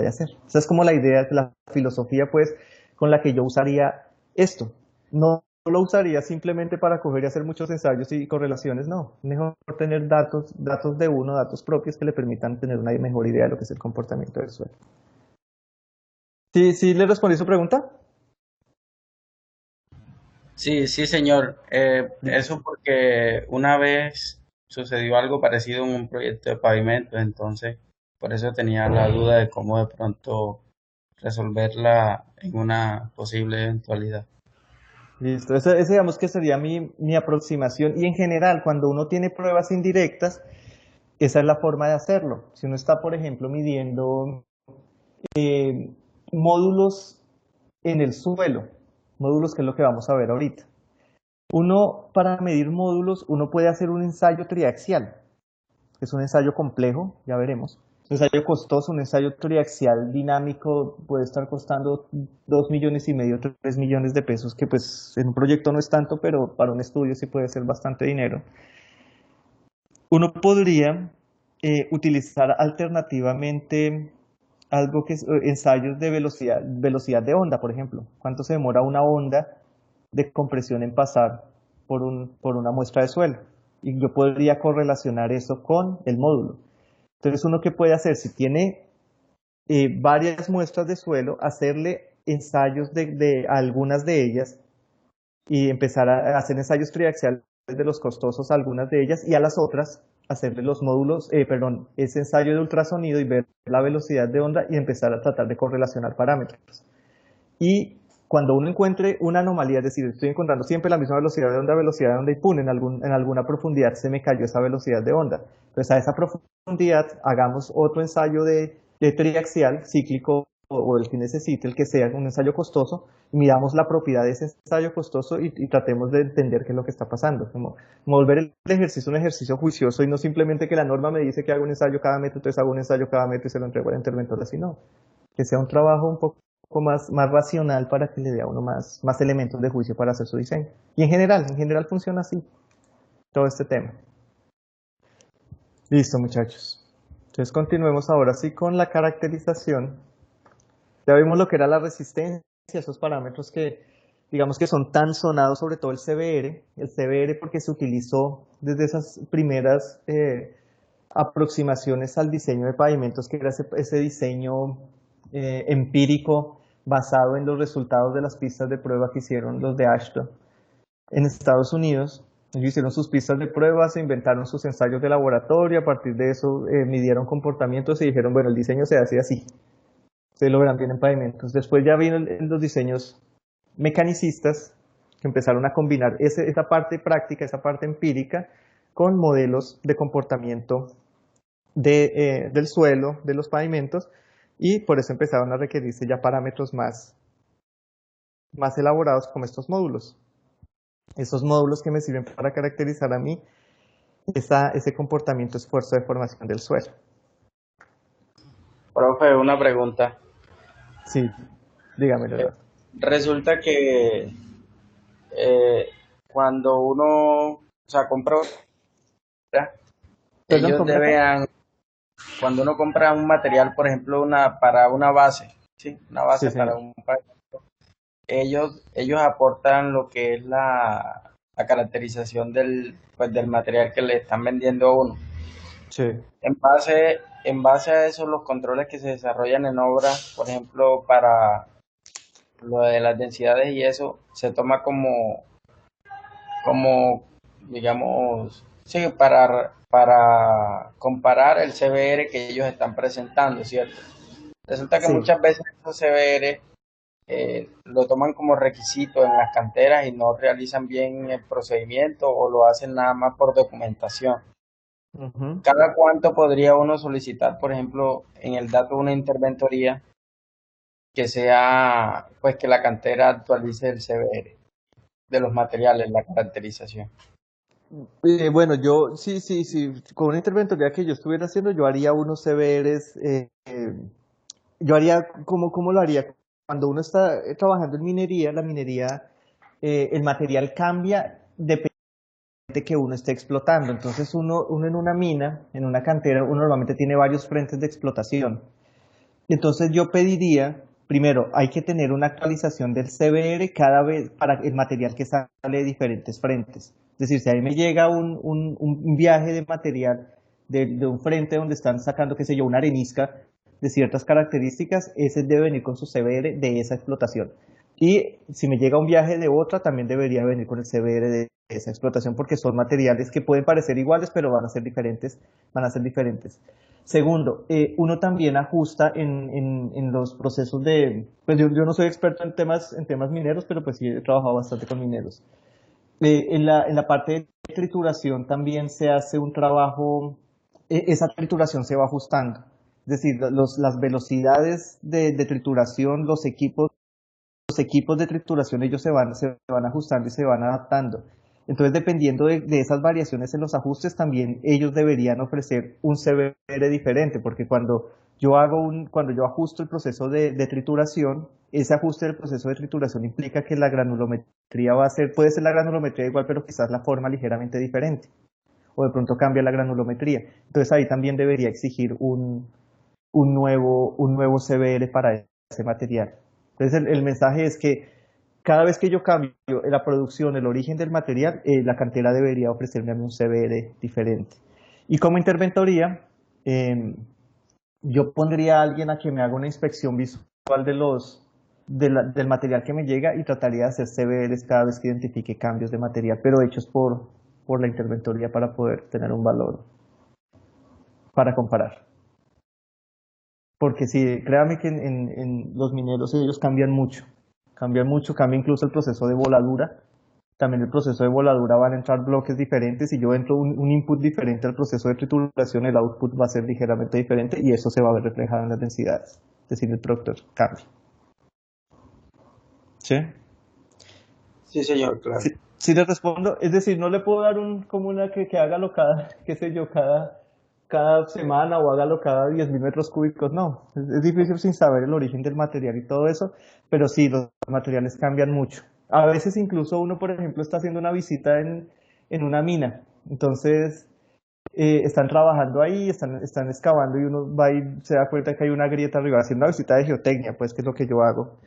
hacer. Esa es como la idea, la filosofía, pues, con la que yo usaría esto. No lo usaría simplemente para coger y hacer muchos ensayos y correlaciones, no. Mejor tener datos de uno, datos propios que le permitan tener una mejor idea de lo que es el comportamiento del suelo. ¿Sí, sí le respondí su pregunta? Sí, sí, señor. Eso porque una vez sucedió algo parecido en un proyecto de pavimento, entonces por eso tenía la duda de cómo de pronto resolverla en una posible eventualidad. Listo, ese digamos que sería mi aproximación y en general cuando uno tiene pruebas indirectas, esa es la forma de hacerlo. Si uno está, por ejemplo, midiendo eh, módulos en el suelo, módulos que es lo que vamos a ver ahorita. Uno, para medir módulos, uno puede hacer un ensayo triaxial, que es un ensayo complejo, ya veremos. Un ensayo costoso, un ensayo triaxial dinámico puede estar costando 2,5 millones, 3 millones de pesos, que pues en un proyecto no es tanto, pero para un estudio sí puede ser bastante dinero. Uno podría utilizar alternativamente algo que es ensayos de velocidad de onda, por ejemplo. ¿Cuánto se demora una onda de compresión en pasar por una muestra de suelo? Y yo podría correlacionar eso con el módulo. Entonces, uno que puede hacer, si tiene varias muestras de suelo, hacerle ensayos de algunas de ellas y empezar a hacer ensayos triaxiales de los costosos a algunas de ellas y a las otras hacerle los módulos, perdón, ese ensayo de ultrasonido y ver la velocidad de onda y empezar a tratar de correlacionar parámetros. Y cuando uno encuentre una anomalía, es decir, estoy encontrando siempre la misma velocidad de onda y pum, en alguna profundidad se me cayó esa velocidad de onda. Entonces a esa profundidad hagamos otro ensayo de triaxial, cíclico o el que necesite, el que sea, un ensayo costoso, y miramos la propiedad de ese ensayo costoso y tratemos de entender qué es lo que está pasando. Como volver el ejercicio un ejercicio juicioso y no simplemente que la norma me dice que hago un ensayo cada metro, entonces hago un ensayo cada metro y se lo entrego al interventor, así no. Que sea un trabajo un poco más racional para que le dé a uno más elementos de juicio para hacer su diseño. Y en general funciona así, todo este tema. Listo, muchachos. Entonces continuemos ahora sí con la caracterización. Ya vimos lo que era la resistencia, esos parámetros que digamos que son tan sonados, sobre todo el CBR porque se utilizó desde esas primeras aproximaciones al diseño de pavimentos, que era ese diseño empírico basado en los resultados de las pistas de prueba que hicieron los de Ashton en Estados Unidos. Ellos hicieron sus pistas de prueba, se inventaron sus ensayos de laboratorio, a partir de eso midieron comportamientos y dijeron, bueno, el diseño se hace así. Ustedes lo verán bien en pavimentos. Después ya vino los diseños mecanicistas que empezaron a combinar esa parte práctica, esa parte empírica, con modelos de comportamiento del suelo, de los pavimentos, y por eso empezaron a requerirse ya parámetros más elaborados como estos módulos. Esos módulos que me sirven para caracterizar a mí ese comportamiento esfuerzo de formación del suelo. Profe, una pregunta. Sí, dígame, Eh, ¿verdad? Resulta que eh, cuando uno, o sea, compra, Perdón, ellos ¿compra qué? deben, cuando uno compra un material, por ejemplo, para una base, ¿sí? Una Sí, base para señor. un país, ellos aportan lo que es la caracterización del material que le están vendiendo a uno. Sí. En base a eso, los controles que se desarrollan en obra, por ejemplo, para lo de las densidades y eso, se toma como digamos, sí, para comparar el CBR que ellos están presentando, ¿cierto? Resulta que Sí. muchas veces esos CBR lo toman como requisito en las canteras y no realizan bien el procedimiento o lo hacen nada más por documentación. Ujú. ¿Cada cuánto podría uno solicitar, por ejemplo, en el dato una interventoría que sea, pues que la cantera actualice el CBR de los materiales, la caracterización? Bueno, yo sí, con una interventoría que yo estuviera haciendo, yo haría unos CBRs, yo haría, ¿cómo lo haría? Cuando uno está trabajando en minería, la minería, el material cambia dependiendo de que uno esté explotando. Entonces uno en una mina, en una cantera, uno normalmente tiene varios frentes de explotación. Entonces yo pediría, primero, hay que tener una actualización del CBR cada vez para el material que sale de diferentes frentes. Es decir, si a mí me llega un viaje de material de un frente donde están sacando, qué sé yo, una arenisca de ciertas características, ese debe venir con su CBR de esa explotación. Y si me llega un viaje de otra, también debería venir con el CBR de esa explotación, porque son materiales que pueden parecer iguales, pero van a ser diferentes, van a ser diferentes. Segundo, uno también ajusta en los procesos de, pues yo no soy experto en temas mineros, pero pues sí he trabajado bastante con mineros. En la parte de trituración también se hace un trabajo, esa trituración se va ajustando. Es decir, las velocidades de trituración, los equipos de trituración, ellos se van ajustando y se van adaptando. Entonces, dependiendo de esas variaciones en los ajustes, también ellos deberían ofrecer un CBR diferente, porque cuando yo ajusto el proceso de trituración, ese ajuste del proceso de trituración implica que la granulometría puede ser la granulometría igual, pero quizás la forma ligeramente diferente, o de pronto cambia la granulometría. Entonces, ahí también debería exigir un nuevo CBR para ese material. Entonces el mensaje es que cada vez que yo cambio la producción, el origen del material, la cantera debería ofrecerme a mí un CBR diferente. Y como interventoría, eh, yo pondría a alguien a que me haga una inspección visual del material que me llega y trataría de hacer CBRs cada vez que identifique cambios de material, pero hechos por la interventoría para poder tener un valor para comparar. Porque sí, créame que en los mineros ellos cambian mucho, cambia incluso el proceso de voladura. También el proceso de voladura van a entrar bloques diferentes y yo entro un input diferente al proceso de trituración, el output va a ser ligeramente diferente y eso se va a ver reflejado en las densidades. Es decir, el productor cambia. ¿Sí? Sí, señor, claro. Si le respondo, es decir, no le puedo dar como una que hágalo qué sé yo, cada semana o hágalo cada 10.000 metros cúbicos, no. Es difícil sin saber el origen del material y todo eso, pero sí, los materiales cambian mucho. A veces incluso uno, por ejemplo, está haciendo una visita en una mina, entonces están trabajando ahí, están excavando y uno va y se da cuenta que hay una grieta arriba, haciendo una visita de geotecnia, pues que es lo que yo hago.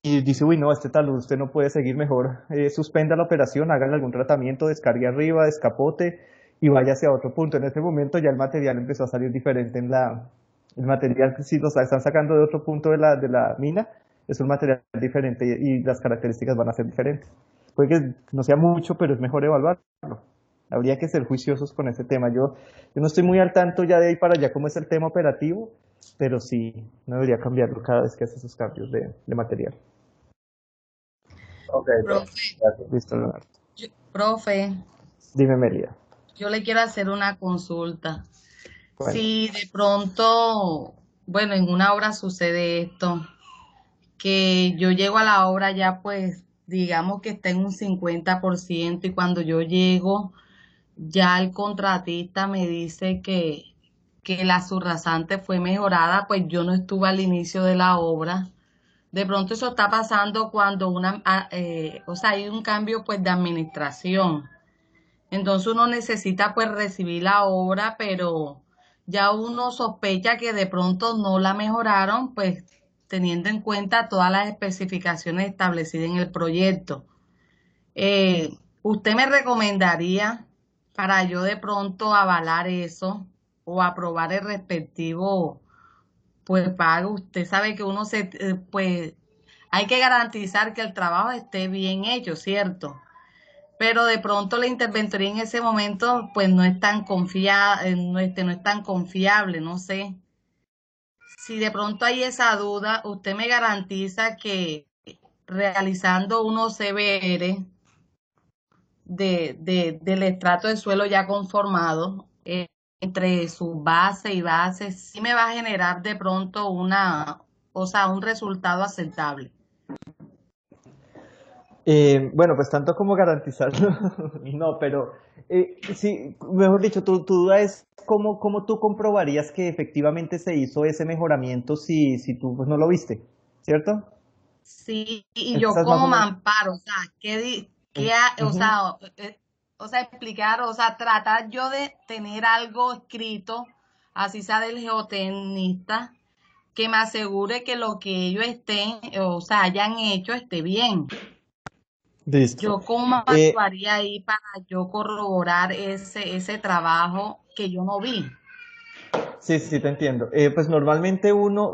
Y dice, uy, no, este talud usted no puede seguir mejor, suspenda la operación, hágale algún tratamiento, descargue arriba, descapote y vaya hacia otro punto. En ese momento ya el material empezó a salir diferente el material que si lo están sacando de otro punto de la mina, es un material diferente y las características van a ser diferentes. Puede que no sea mucho, pero es mejor evaluarlo. Habría que ser juiciosos con ese tema. Yo no estoy muy al tanto ya de ahí para allá cómo es el tema operativo, pero sí, no debería cambiarlo cada vez que hace esos cambios de material. Ok, Profe, gracias. Listo, Leonardo. profe, Dime, Melia. yo le quiero hacer una consulta. Cuéntame. Si de pronto, bueno, en una obra sucede esto, que yo llego a la obra ya pues, digamos que está en un 50% y cuando yo llego, ya el contratista me dice que la subrasante fue mejorada, pues yo no estuve al inicio de la obra. De pronto eso está pasando cuando o sea, hay un cambio pues de administración. Entonces uno necesita pues recibir la obra, pero ya uno sospecha que de pronto no la mejoraron, pues teniendo en cuenta todas las especificaciones establecidas en el proyecto. ¿Usted me recomendaría para yo de pronto avalar eso o aprobar el respectivo pues pago? Usted sabe que pues hay que garantizar que el trabajo esté bien hecho, ¿cierto? Pero de pronto la interventoría en ese momento pues no es tan no es tan confiable, no sé. Si de pronto hay esa duda, usted me garantiza que realizando unos CBR del estrato de suelo ya conformado, entre su base y base, sí me va a generar de pronto un resultado aceptable. Bueno, pues tanto como garantizarlo, no, pero sí, mejor dicho, tu duda es cómo tú comprobarías que efectivamente se hizo ese mejoramiento si tú pues, no lo viste, ¿cierto? Sí, y yo Estás más como o me menos. amparo, o sea, Ujú. o sea, explicar, o sea, tratar yo de tener algo escrito, así sea del geotenista, que me asegure que lo que ellos o sea, hayan hecho esté bien. Listo. Yo cómo Eh, actuaría ahí para yo corroborar ese trabajo que yo no vi. Sí, sí, te entiendo. Pues normalmente uno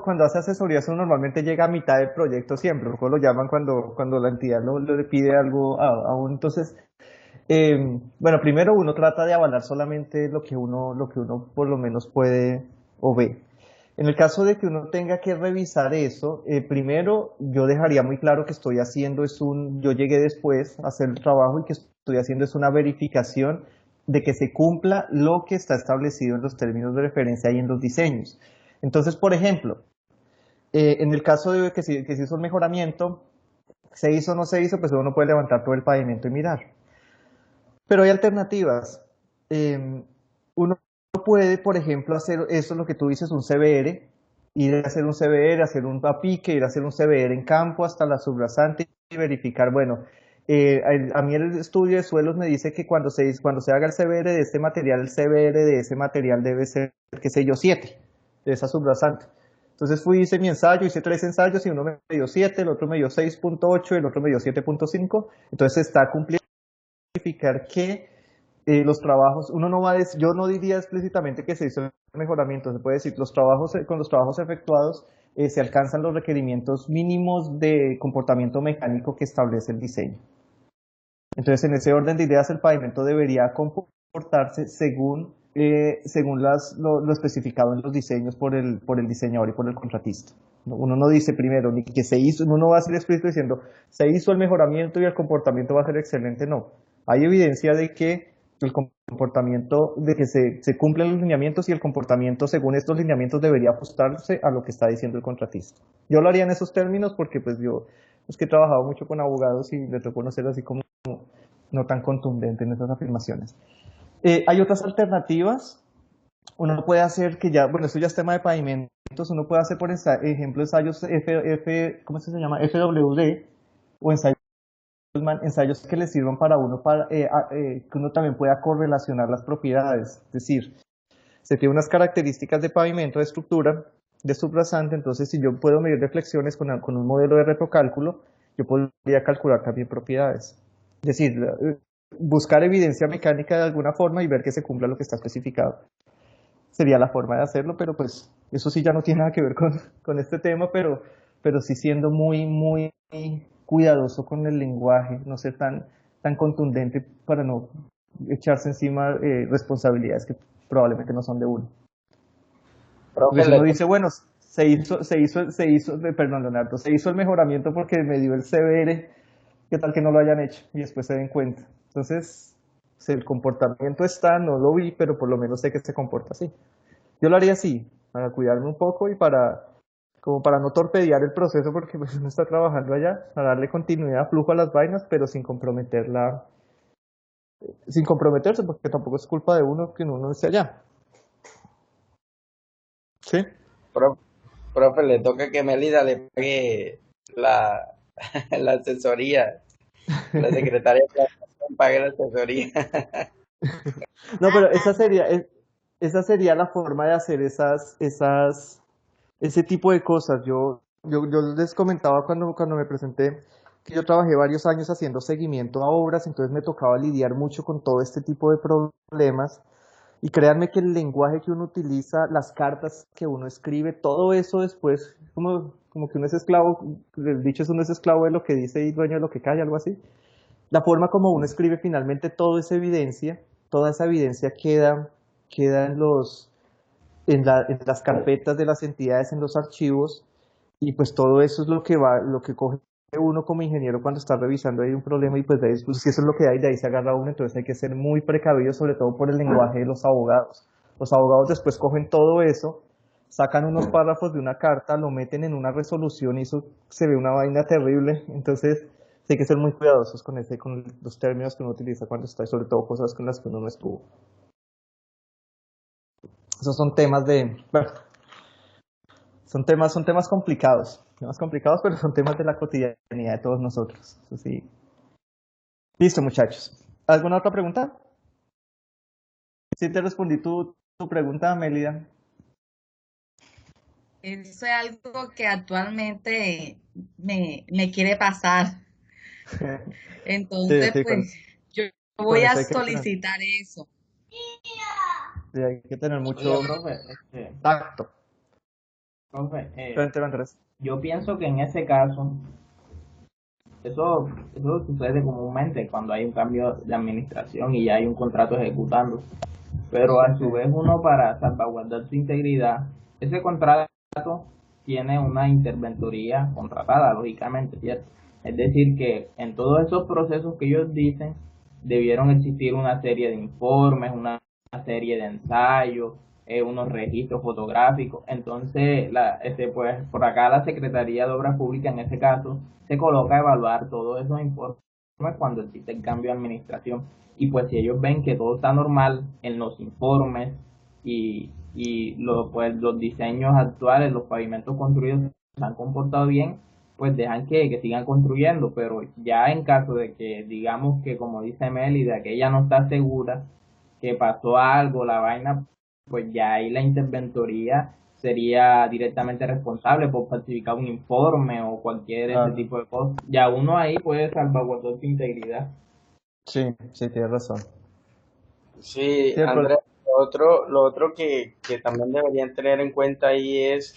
cuando hace asesorías, uno normalmente llega a mitad del proyecto siempre, lo lo llaman cuando la entidad le pide algo a uno. Entonces, bueno, primero uno trata de avalar solamente lo que uno por lo menos puede o ve. En el caso de que uno tenga que revisar eso, primero yo dejaría muy claro que estoy haciendo yo llegué después a hacer el trabajo y que estoy haciendo es una verificación de que se cumpla lo que está establecido en los términos de referencia y en los diseños. Entonces, por ejemplo, en el caso de que se hizo el mejoramiento, se hizo o no se hizo, pues uno puede levantar todo el pavimento y mirar. Pero hay alternativas. Uno puede, por ejemplo, hacer eso, lo que tú dices, un CBR, ir a hacer un CBR, hacer un apique, ir a hacer un CBR en campo hasta la subrasante y verificar, bueno, a mí el estudio de suelos me dice que cuando se haga el CBR de este material, el CBR de ese material debe ser, qué sé yo, 7 de esa subrasante. Entonces hice mi ensayo, hice 3 ensayos y uno me dio 7, el otro me dio 6.8, el otro me dio 7.5. Entonces se está cumpliendo verificar que los trabajos, uno no va a decir, yo no diría explícitamente que se hizo el mejoramiento, se puede decir, con los trabajos efectuados se alcanzan los requerimientos mínimos de comportamiento mecánico que establece el diseño. Entonces, en ese orden de ideas, el pavimento debería comportarse según lo especificado en los diseños por el diseñador y por el contratista. Uno no dice primero ni que se hizo, uno no va a ser explícito diciendo se hizo el mejoramiento y el comportamiento va a ser excelente, no. Hay evidencia de que el comportamiento, de que se cumplen los lineamientos y el comportamiento según estos lineamientos debería ajustarse a lo que está diciendo el contratista. Yo lo haría en esos términos porque pues yo es que he trabajado mucho con abogados y me tocó conocer así como no tan contundente en esas afirmaciones. Hay otras alternativas. Uno puede hacer que ya, bueno, eso ya es tema de pavimentos, uno puede hacer, por ejemplo, ensayos ¿cómo se llama? FWD o ensayos que le sirvan para uno, que uno también pueda correlacionar las propiedades. Es decir, se tiene unas características de pavimento, de estructura, de subrasante, entonces si yo puedo medir deflexiones con un modelo de retrocálculo, yo podría calcular también propiedades. Es decir, buscar evidencia mecánica de alguna forma y ver que se cumpla lo que está especificado. Sería la forma de hacerlo, pero pues eso sí ya no tiene nada que ver con este tema, pero sí siendo muy cuidadoso con el lenguaje, no ser tan contundente para no echarse encima responsabilidades que probablemente no son de uno. Porque Profe, si uno dice, bueno, perdón, Leonardo, se hizo el mejoramiento porque me dio el CBR, ¿qué tal que no lo hayan hecho? Y después se den cuenta. Entonces, si el comportamiento está, no lo vi, pero por lo menos sé que se comporta así. Yo lo haría así, para cuidarme un poco y como para no torpedear el proceso, porque pues uno está trabajando allá, para darle continuidad, flujo a las vainas, pero sin comprometerse, porque tampoco es culpa de uno que uno no esté allá. ¿Sí? pro- profe, le toca que Melida le pague la, la asesoría, que la secretaria de Planación pague la asesoría. No, pero esa sería la forma de hacer ese tipo de cosas. Yo les comentaba cuando me presenté que yo trabajé varios años haciendo seguimiento a obras, entonces me tocaba lidiar mucho con todo este tipo de problemas. Y créanme que el lenguaje que uno utiliza, las cartas que uno escribe, todo eso después, como que uno es esclavo, el dicho es uno es esclavo de lo que dice y dueño de lo que calla, algo así. La forma como uno escribe finalmente todo es evidencia, toda esa evidencia queda en las carpetas de las entidades, en los archivos, y pues todo eso es lo que coge uno como ingeniero cuando está revisando ahí un problema, y pues, de ahí, pues si eso es lo que hay, de ahí se agarra uno, entonces hay que ser muy precavido, sobre todo por el lenguaje de los abogados. Los abogados después cogen todo eso, sacan unos párrafos de una carta, lo meten en una resolución y eso se ve una vaina terrible, entonces sí hay que ser muy cuidadosos con los términos que uno utiliza cuando está, y sobre todo cosas con las que uno no estuvo. Esos son temas bueno, son temas complicados, pero son temas de la cotidianidad de todos nosotros. Eso sí. Listo, muchachos. ¿Alguna otra pregunta? Sí te respondí tu pregunta, Mélida. Eso es algo que actualmente me quiere pasar. Sí, Entonces, sí, pues yo con voy a eso solicitar eso. sí, hay que tener Oiga, mucho profe, tacto. profe, Frente, Andrés. yo pienso que en ese caso, eso sucede comúnmente cuando hay un cambio de administración y ya hay un contrato ejecutando. Pero a su vez uno para salvaguardar su integridad, ese contrato tiene una interventoría contratada, lógicamente, ¿cierto? Es decir, que en todos esos procesos que ellos dicen, debieron existir una serie de informes, una serie de ensayos, unos registros fotográficos. Entonces, pues por acá la Secretaría de Obras Públicas, en ese caso, se coloca a evaluar todos esos informes cuando existe el cambio de administración. Y pues si ellos ven que todo está normal en los informes pues, los diseños actuales, los pavimentos construidos se han comportado bien, pues dejan que sigan construyendo. Pero ya en caso de que digamos que, como dice Mélida, que ella no está segura, que pasó algo, la vaina, pues ya ahí la interventoría sería directamente responsable por falsificar un informe o cualquier ese tipo de cosas. Ya uno ahí puede salvaguardar su integridad. Sí, sí, tienes razón. Sí, Sí, Andrés, lo otro que también deberían tener en cuenta ahí es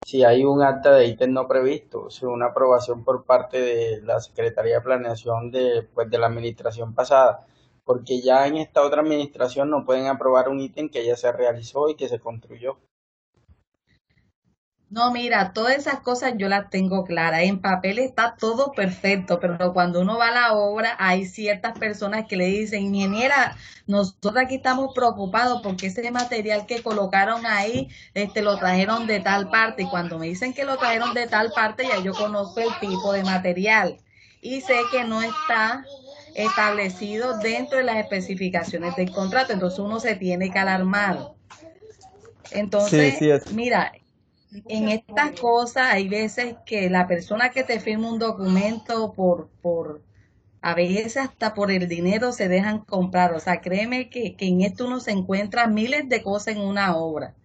si hay un acta de ítem no previsto, o sea, una aprobación por parte de la Secretaría de Planeación pues, de la administración pasada, porque ya en esta otra administración no pueden aprobar un ítem que ya se realizó y que se construyó. No, mira, todas esas cosas yo las tengo claras. En papel está todo perfecto, pero cuando uno va a la obra, hay ciertas personas que le dicen, ingeniera, nosotros aquí estamos preocupados porque ese material que colocaron ahí, lo trajeron de tal parte. Y cuando me dicen que lo trajeron de tal parte, ya yo conozco el tipo de material y sé que no está establecido dentro de las especificaciones del contrato. Entonces uno se tiene que alarmar. sí, Entonces, sí, es. mira, en estas cosas hay veces que la persona que te firma un documento a veces hasta por el dinero se dejan comprar. O sea, créeme que en esto uno se encuentra miles de cosas en una obra.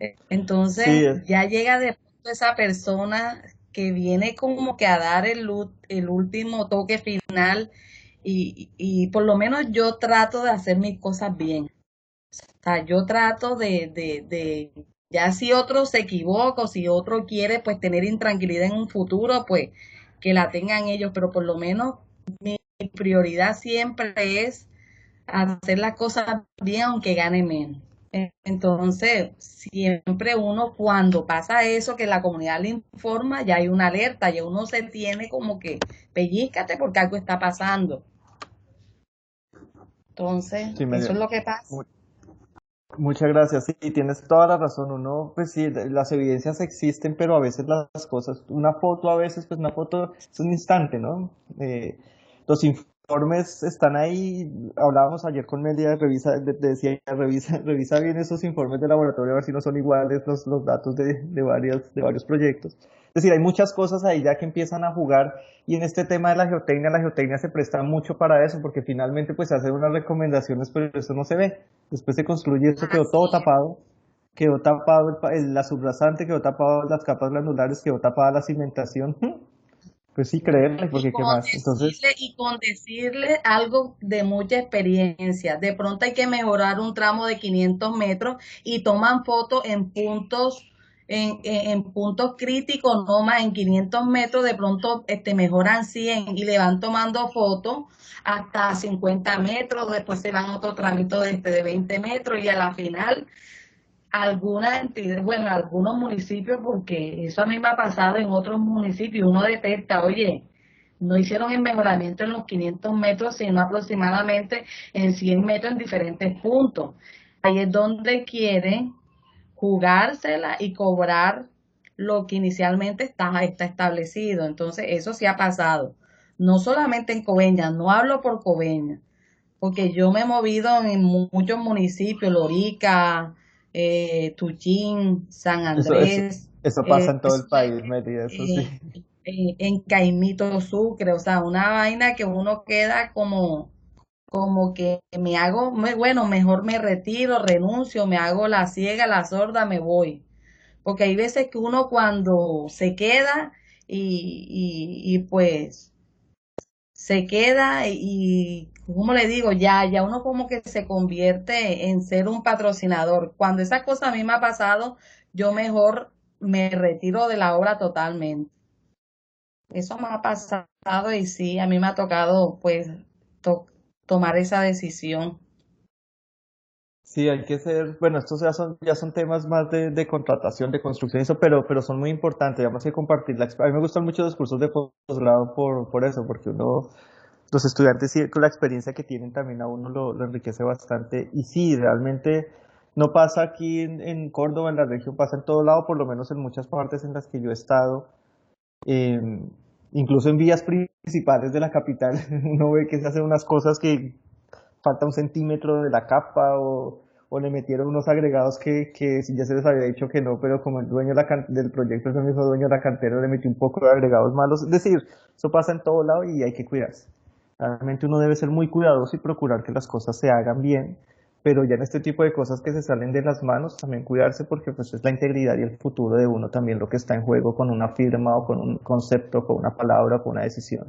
Sí, Entonces ya llega de pronto esa persona que viene como que a dar el último toque final y por lo menos yo trato de hacer mis cosas bien. O sea, yo trato ya si otro se equivoca o si otro quiere pues tener intranquilidad en un futuro, pues que la tengan ellos, pero por lo menos mi prioridad siempre es hacer las cosas bien aunque gane menos. Entonces, siempre uno cuando pasa eso que la comunidad le informa, ya hay una alerta, ya uno se tiene como que pellízcate porque algo está pasando. Entonces, sí, eso es lo que pasa. muchas gracias. Sí, tienes toda la razón. Uno, pues sí, las evidencias existen, pero a veces las cosas, una foto a veces, pues una foto es un instante, ¿no? Los informes están ahí. Hablábamos ayer con Melia, decía, revisa bien esos informes de laboratorio a ver si no son iguales los datos de varios proyectos. Es decir, hay muchas cosas ahí ya que empiezan a jugar, y en este tema de la geotecnia se presta mucho para eso, porque finalmente pues se hacen unas recomendaciones, pero eso no se ve. Después se construye, eso quedó todo Así es. tapado quedó tapado la subrasante, quedó tapado las capas glandulares, quedó tapada la cimentación. Pues sí, creerle, porque qué más. Entonces, Y con decirle algo de mucha experiencia. De pronto hay que mejorar un tramo de 500 metros y toman fotos en puntos, en puntos críticos, no más en 500 metros, de pronto mejoran 100 y le van tomando fotos hasta 50 metros, después se van a otro tramito de 20 metros y a la final algunas entidades, bueno, algunos municipios, porque eso a mí me ha pasado en otros municipios, uno detecta, oye, no hicieron el mejoramiento en los 500 metros, sino aproximadamente en 100 metros en diferentes puntos. Ahí es donde quieren jugársela y cobrar lo que inicialmente está establecido. Entonces, eso sí ha pasado. No solamente en Coveñas, no hablo por Coveñas, porque yo me he movido en muchos municipios, Lorica, Tuchín, San eso, eso, Andrés, eso pasa eh, en todo el país, Mérida, eso sí. en Caimito Sucre, o sea, una vaina que uno queda como que me hago, bueno, mejor me retiro, renuncio, me hago la ciega, la sorda, me voy. Porque hay veces que uno cuando se queda y pues se queda y, como le digo, ya uno como que se convierte en ser un patrocinador. Cuando esa cosa a mí me ha pasado, yo mejor me retiro de la obra totalmente. Eso me ha pasado y sí, a mí me ha tocado pues to- tomar esa decisión. Sí, hay que ser, bueno, estos ya son temas más de contratación, de construcción, eso, pero son muy importantes, digamos que compartir a mí me gustan mucho los cursos de posgrado por eso, porque uno, los estudiantes sí, con la experiencia que tienen también a uno lo enriquece bastante, y sí, realmente no pasa aquí en Córdoba, en la región, pasa en todo lado, por lo menos en muchas partes en las que yo he estado, eh, incluso en vías principales de la capital, uno ve que se hacen unas cosas que falta un centímetro de la capa o le metieron unos agregados que ya se les había dicho que no, pero como el dueño de del proyecto es el mismo dueño de la cantera, le metió un poco de agregados malos. Es decir, eso pasa en todo lado y hay que cuidarse. Realmente uno debe ser muy cuidadoso y procurar que las cosas se hagan bien, pero ya en este tipo de cosas que se salen de las manos, también cuidarse porque pues es la integridad y el futuro de uno también lo que está en juego con una firma o con un concepto, con una palabra o con una decisión.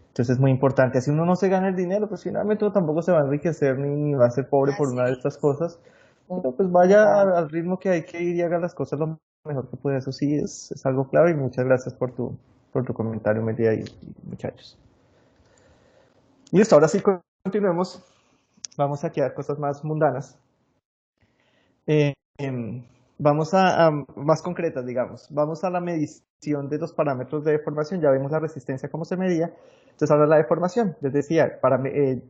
Entonces es muy importante. Así uno no se gana el dinero, pues finalmente uno tampoco se va a enriquecer ni va a ser pobre por una de Así, estas cosas. Pero pues vaya al ritmo que hay que ir y haga las cosas lo mejor que puede. Eso sí es algo clave y muchas gracias por tu comentario, Media y muchachos. Listo, ahora sí continuemos. Vamos aquí a cosas más mundanas. Eh, em, vamos a más concretas, digamos. Vamos a la medición de los parámetros de deformación. Ya vimos la resistencia, cómo se medía. Entonces ahora la deformación. Les decía, para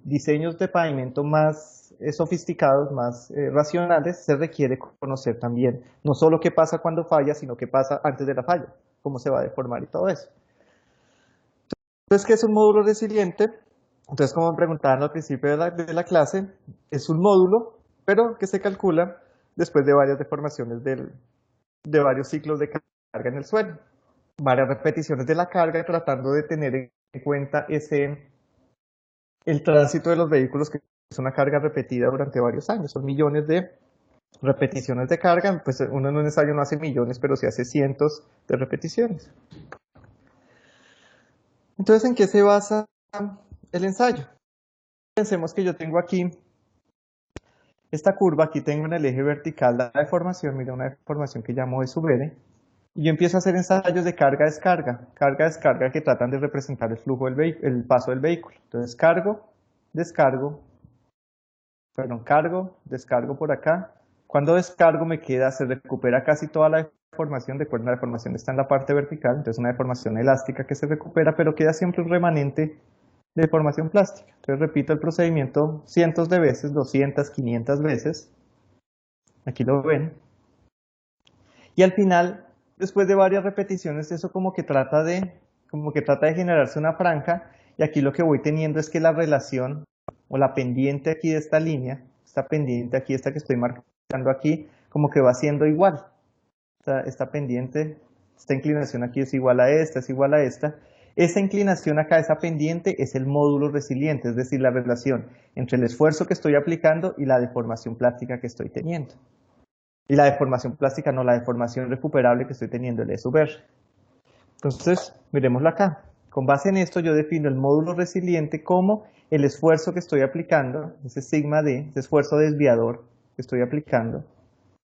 diseños de pavimento más sofisticados, más racionales, se requiere conocer también no solo qué pasa cuando falla, sino qué pasa antes de la falla, cómo se va a deformar y todo eso. Entonces, ¿qué es un módulo resiliente? Entonces, como me preguntaban al principio de la clase, es un módulo, pero que se calcula después de varias deformaciones de varios ciclos de carga en el suelo, varias repeticiones de la carga, tratando de tener en cuenta el tránsito de los vehículos, que es una carga repetida durante varios años, son millones de repeticiones de carga, pues uno en un ensayo no hace millones, pero sí hace cientos de repeticiones. Entonces, ¿en qué se basa el ensayo? Pensemos que yo tengo aquí esta curva, aquí tengo en el eje vertical la deformación, mira una deformación que llamo de sub n, y yo empiezo a hacer ensayos de carga-descarga que tratan de representar el flujo el paso del vehículo. Entonces cargo, descargo, perdón, cargo, descargo por acá. Cuando descargo se recupera casi toda la deformación, recuerden la deformación está en la parte vertical, entonces una deformación elástica que se recupera, pero queda siempre un remanente de deformación plástica. Entonces repito el procedimiento cientos de veces, 200, 500 veces. Aquí lo ven. Y al final, después de varias repeticiones, eso como que trata de generarse una franja. Y aquí lo que voy teniendo es que la relación o la pendiente aquí de esta línea, esta pendiente aquí, esta que estoy marcando aquí, como que va siendo igual. Esta pendiente, esta inclinación aquí es igual a esta, es igual a esta. Esa inclinación acá, esa pendiente, es el módulo resiliente, es decir, la relación entre el esfuerzo que estoy aplicando y la deformación plástica que estoy teniendo. Y la deformación plástica no, la deformación recuperable que estoy teniendo, el E sub R. Entonces, miremoslo acá. Con base en esto, yo defino el módulo resiliente como el esfuerzo que estoy aplicando, ese sigma D, ese esfuerzo desviador que estoy aplicando,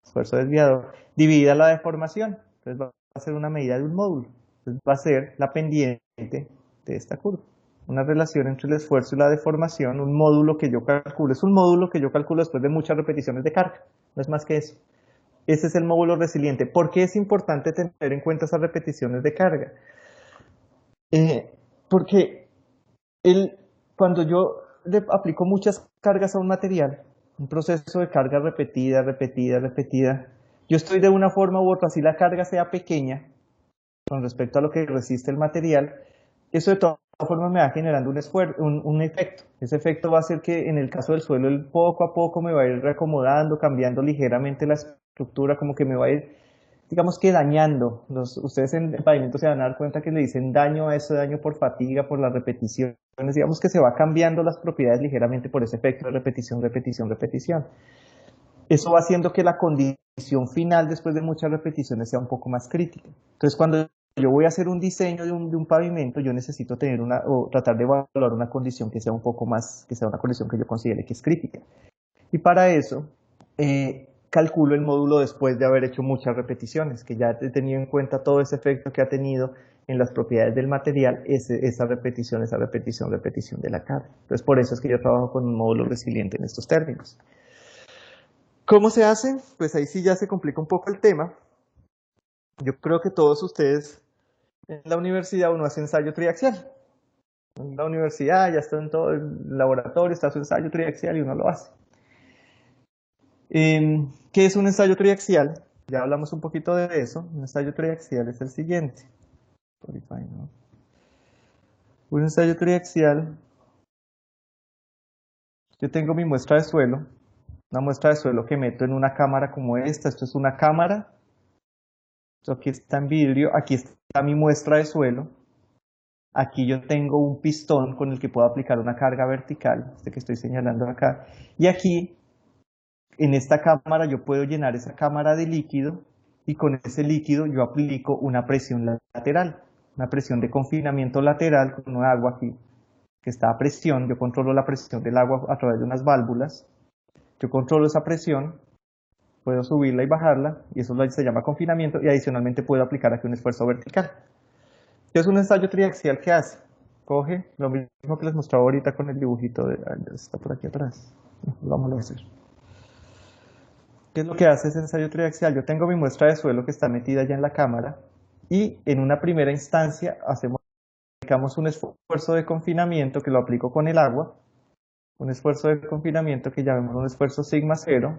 esfuerzo desviador, dividida la deformación. Entonces va a ser una medida de un módulo. Entonces va a ser la pendiente de esta curva. Una relación entre el esfuerzo y la deformación, un módulo que yo calculo. Es un módulo que yo calculo después de muchas repeticiones de carga. No es más que eso. Ese es el módulo resiliente. ¿Por qué es importante tener en cuenta esas repeticiones de carga? Porque cuando yo le aplico muchas cargas a un material, un proceso de carga repetida, repetida, repetida, yo estoy de una forma u otra, si la carga sea pequeña con respecto a lo que resiste el material, eso de todas formas me va generando un efecto. Ese efecto va a ser que en el caso del suelo, él poco a poco me va a ir reacomodando, cambiando ligeramente la estructura, como que me va a ir, digamos que dañando. Ustedes en el pavimento se van a dar cuenta que le dicen daño a eso, daño por fatiga, por las repeticiones. Digamos que se va cambiando las propiedades ligeramente por ese efecto de repetición, repetición, repetición. Eso va haciendo que la condición final después de muchas repeticiones sea un poco más crítica. Entonces, cuando yo voy a hacer un diseño de un pavimento, yo necesito tener o tratar de evaluar una condición que sea un poco más, que sea una condición que yo considere que es crítica. Y para eso, calculo el módulo después de haber hecho muchas repeticiones, que ya he tenido en cuenta todo ese efecto que ha tenido en las propiedades del material, esa repetición de la carga. Entonces, por eso es que yo trabajo con un módulo resiliente en estos términos. ¿Cómo se hace? Pues ahí sí ya se complica un poco el tema. Yo creo que todos ustedes en la universidad uno hace ensayo triaxial. En la universidad ya está en todo el laboratorio, está su ensayo triaxial y uno lo hace. ¿Qué es un ensayo triaxial? Ya hablamos un poquito de eso. Un ensayo triaxial es el siguiente. Un ensayo triaxial, yo tengo mi muestra de suelo, una muestra de suelo que meto en una cámara como esta. Esto es una cámara. Esto aquí está en vidrio. Aquí está mi muestra de suelo. Aquí yo tengo un pistón con el que puedo aplicar una carga vertical, este que estoy señalando acá. Y aquí, en esta cámara, yo puedo llenar esa cámara de líquido y con ese líquido yo aplico una presión lateral, una presión de confinamiento lateral con un agua aquí que está a presión. Yo controlo la presión del agua a través de unas válvulas. Yo controlo esa presión, puedo subirla y bajarla, y eso se llama confinamiento, y adicionalmente puedo aplicar aquí un esfuerzo vertical. ¿Qué es un ensayo triaxial? ¿Qué hace? Coge lo mismo que les mostraba ahorita con el dibujito está por aquí atrás. Vamos a hacer. ¿Qué es lo que hace ese ensayo triaxial? Yo tengo mi muestra de suelo que está metida ya en la cámara y en una primera instancia aplicamos un esfuerzo de confinamiento que lo aplico con el agua, un esfuerzo de confinamiento que llamamos un esfuerzo sigma cero,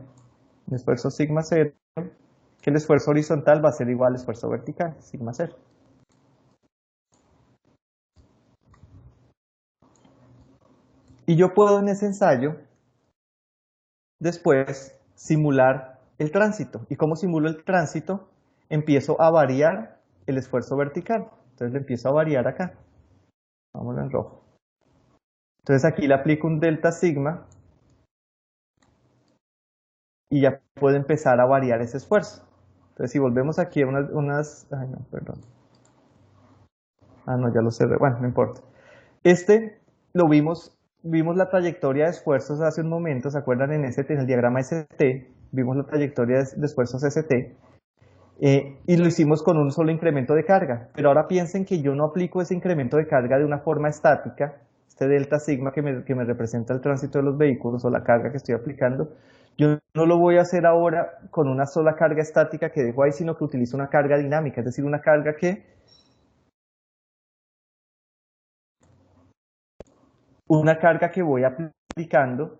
un esfuerzo sigma cero, que el esfuerzo horizontal va a ser igual al esfuerzo vertical, sigma cero. Y yo puedo en ese ensayo después simular el tránsito. ¿Y cómo simulo el tránsito? Empiezo a variar el esfuerzo vertical. Entonces le empiezo a variar acá. Vámonos en rojo. Entonces aquí le aplico un delta sigma y ya puedo empezar a variar ese esfuerzo. Entonces si volvemos aquí a ay no, perdón. Ah no, ya lo cerré. Bueno, no importa. Lo vimos la trayectoria de esfuerzos hace un momento, ¿se acuerdan? En el diagrama ST, vimos la trayectoria de esfuerzos ST, y lo hicimos con un solo incremento de carga. Pero ahora piensen que yo no aplico ese incremento de carga de una forma estática, este delta sigma que me representa el tránsito de los vehículos o la carga que estoy aplicando. Yo no lo voy a hacer ahora con una sola carga estática que dejo ahí, sino que utilizo una carga dinámica, es decir, una carga que voy aplicando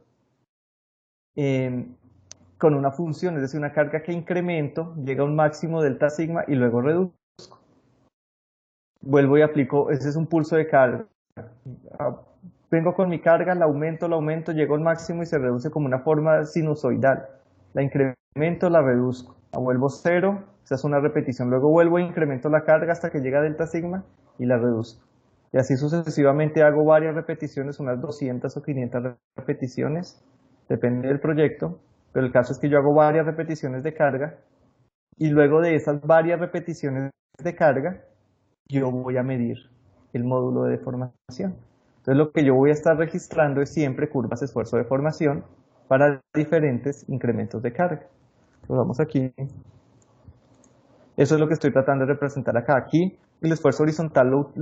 con una función, es decir, una carga que incremento, llega a un máximo delta sigma y luego reduzco. Vuelvo y aplico, ese es un pulso de carga. Vengo con mi carga, la aumento, llego al máximo y se reduce como una forma sinusoidal. La incremento, la reduzco, la vuelvo cero, esa es una repetición. Luego vuelvo e incremento la carga hasta que llega a delta sigma y la reduzco. Y así sucesivamente hago varias repeticiones, unas 200 o 500 repeticiones, depende del proyecto, pero el caso es que yo hago varias repeticiones de carga y luego de esas varias repeticiones de carga, yo voy a medir el módulo de deformación. Entonces lo que yo voy a estar registrando es siempre curvas esfuerzo deformación para diferentes incrementos de carga. Lo vamos aquí. Eso es lo que estoy tratando de representar acá. Aquí el esfuerzo horizontal lo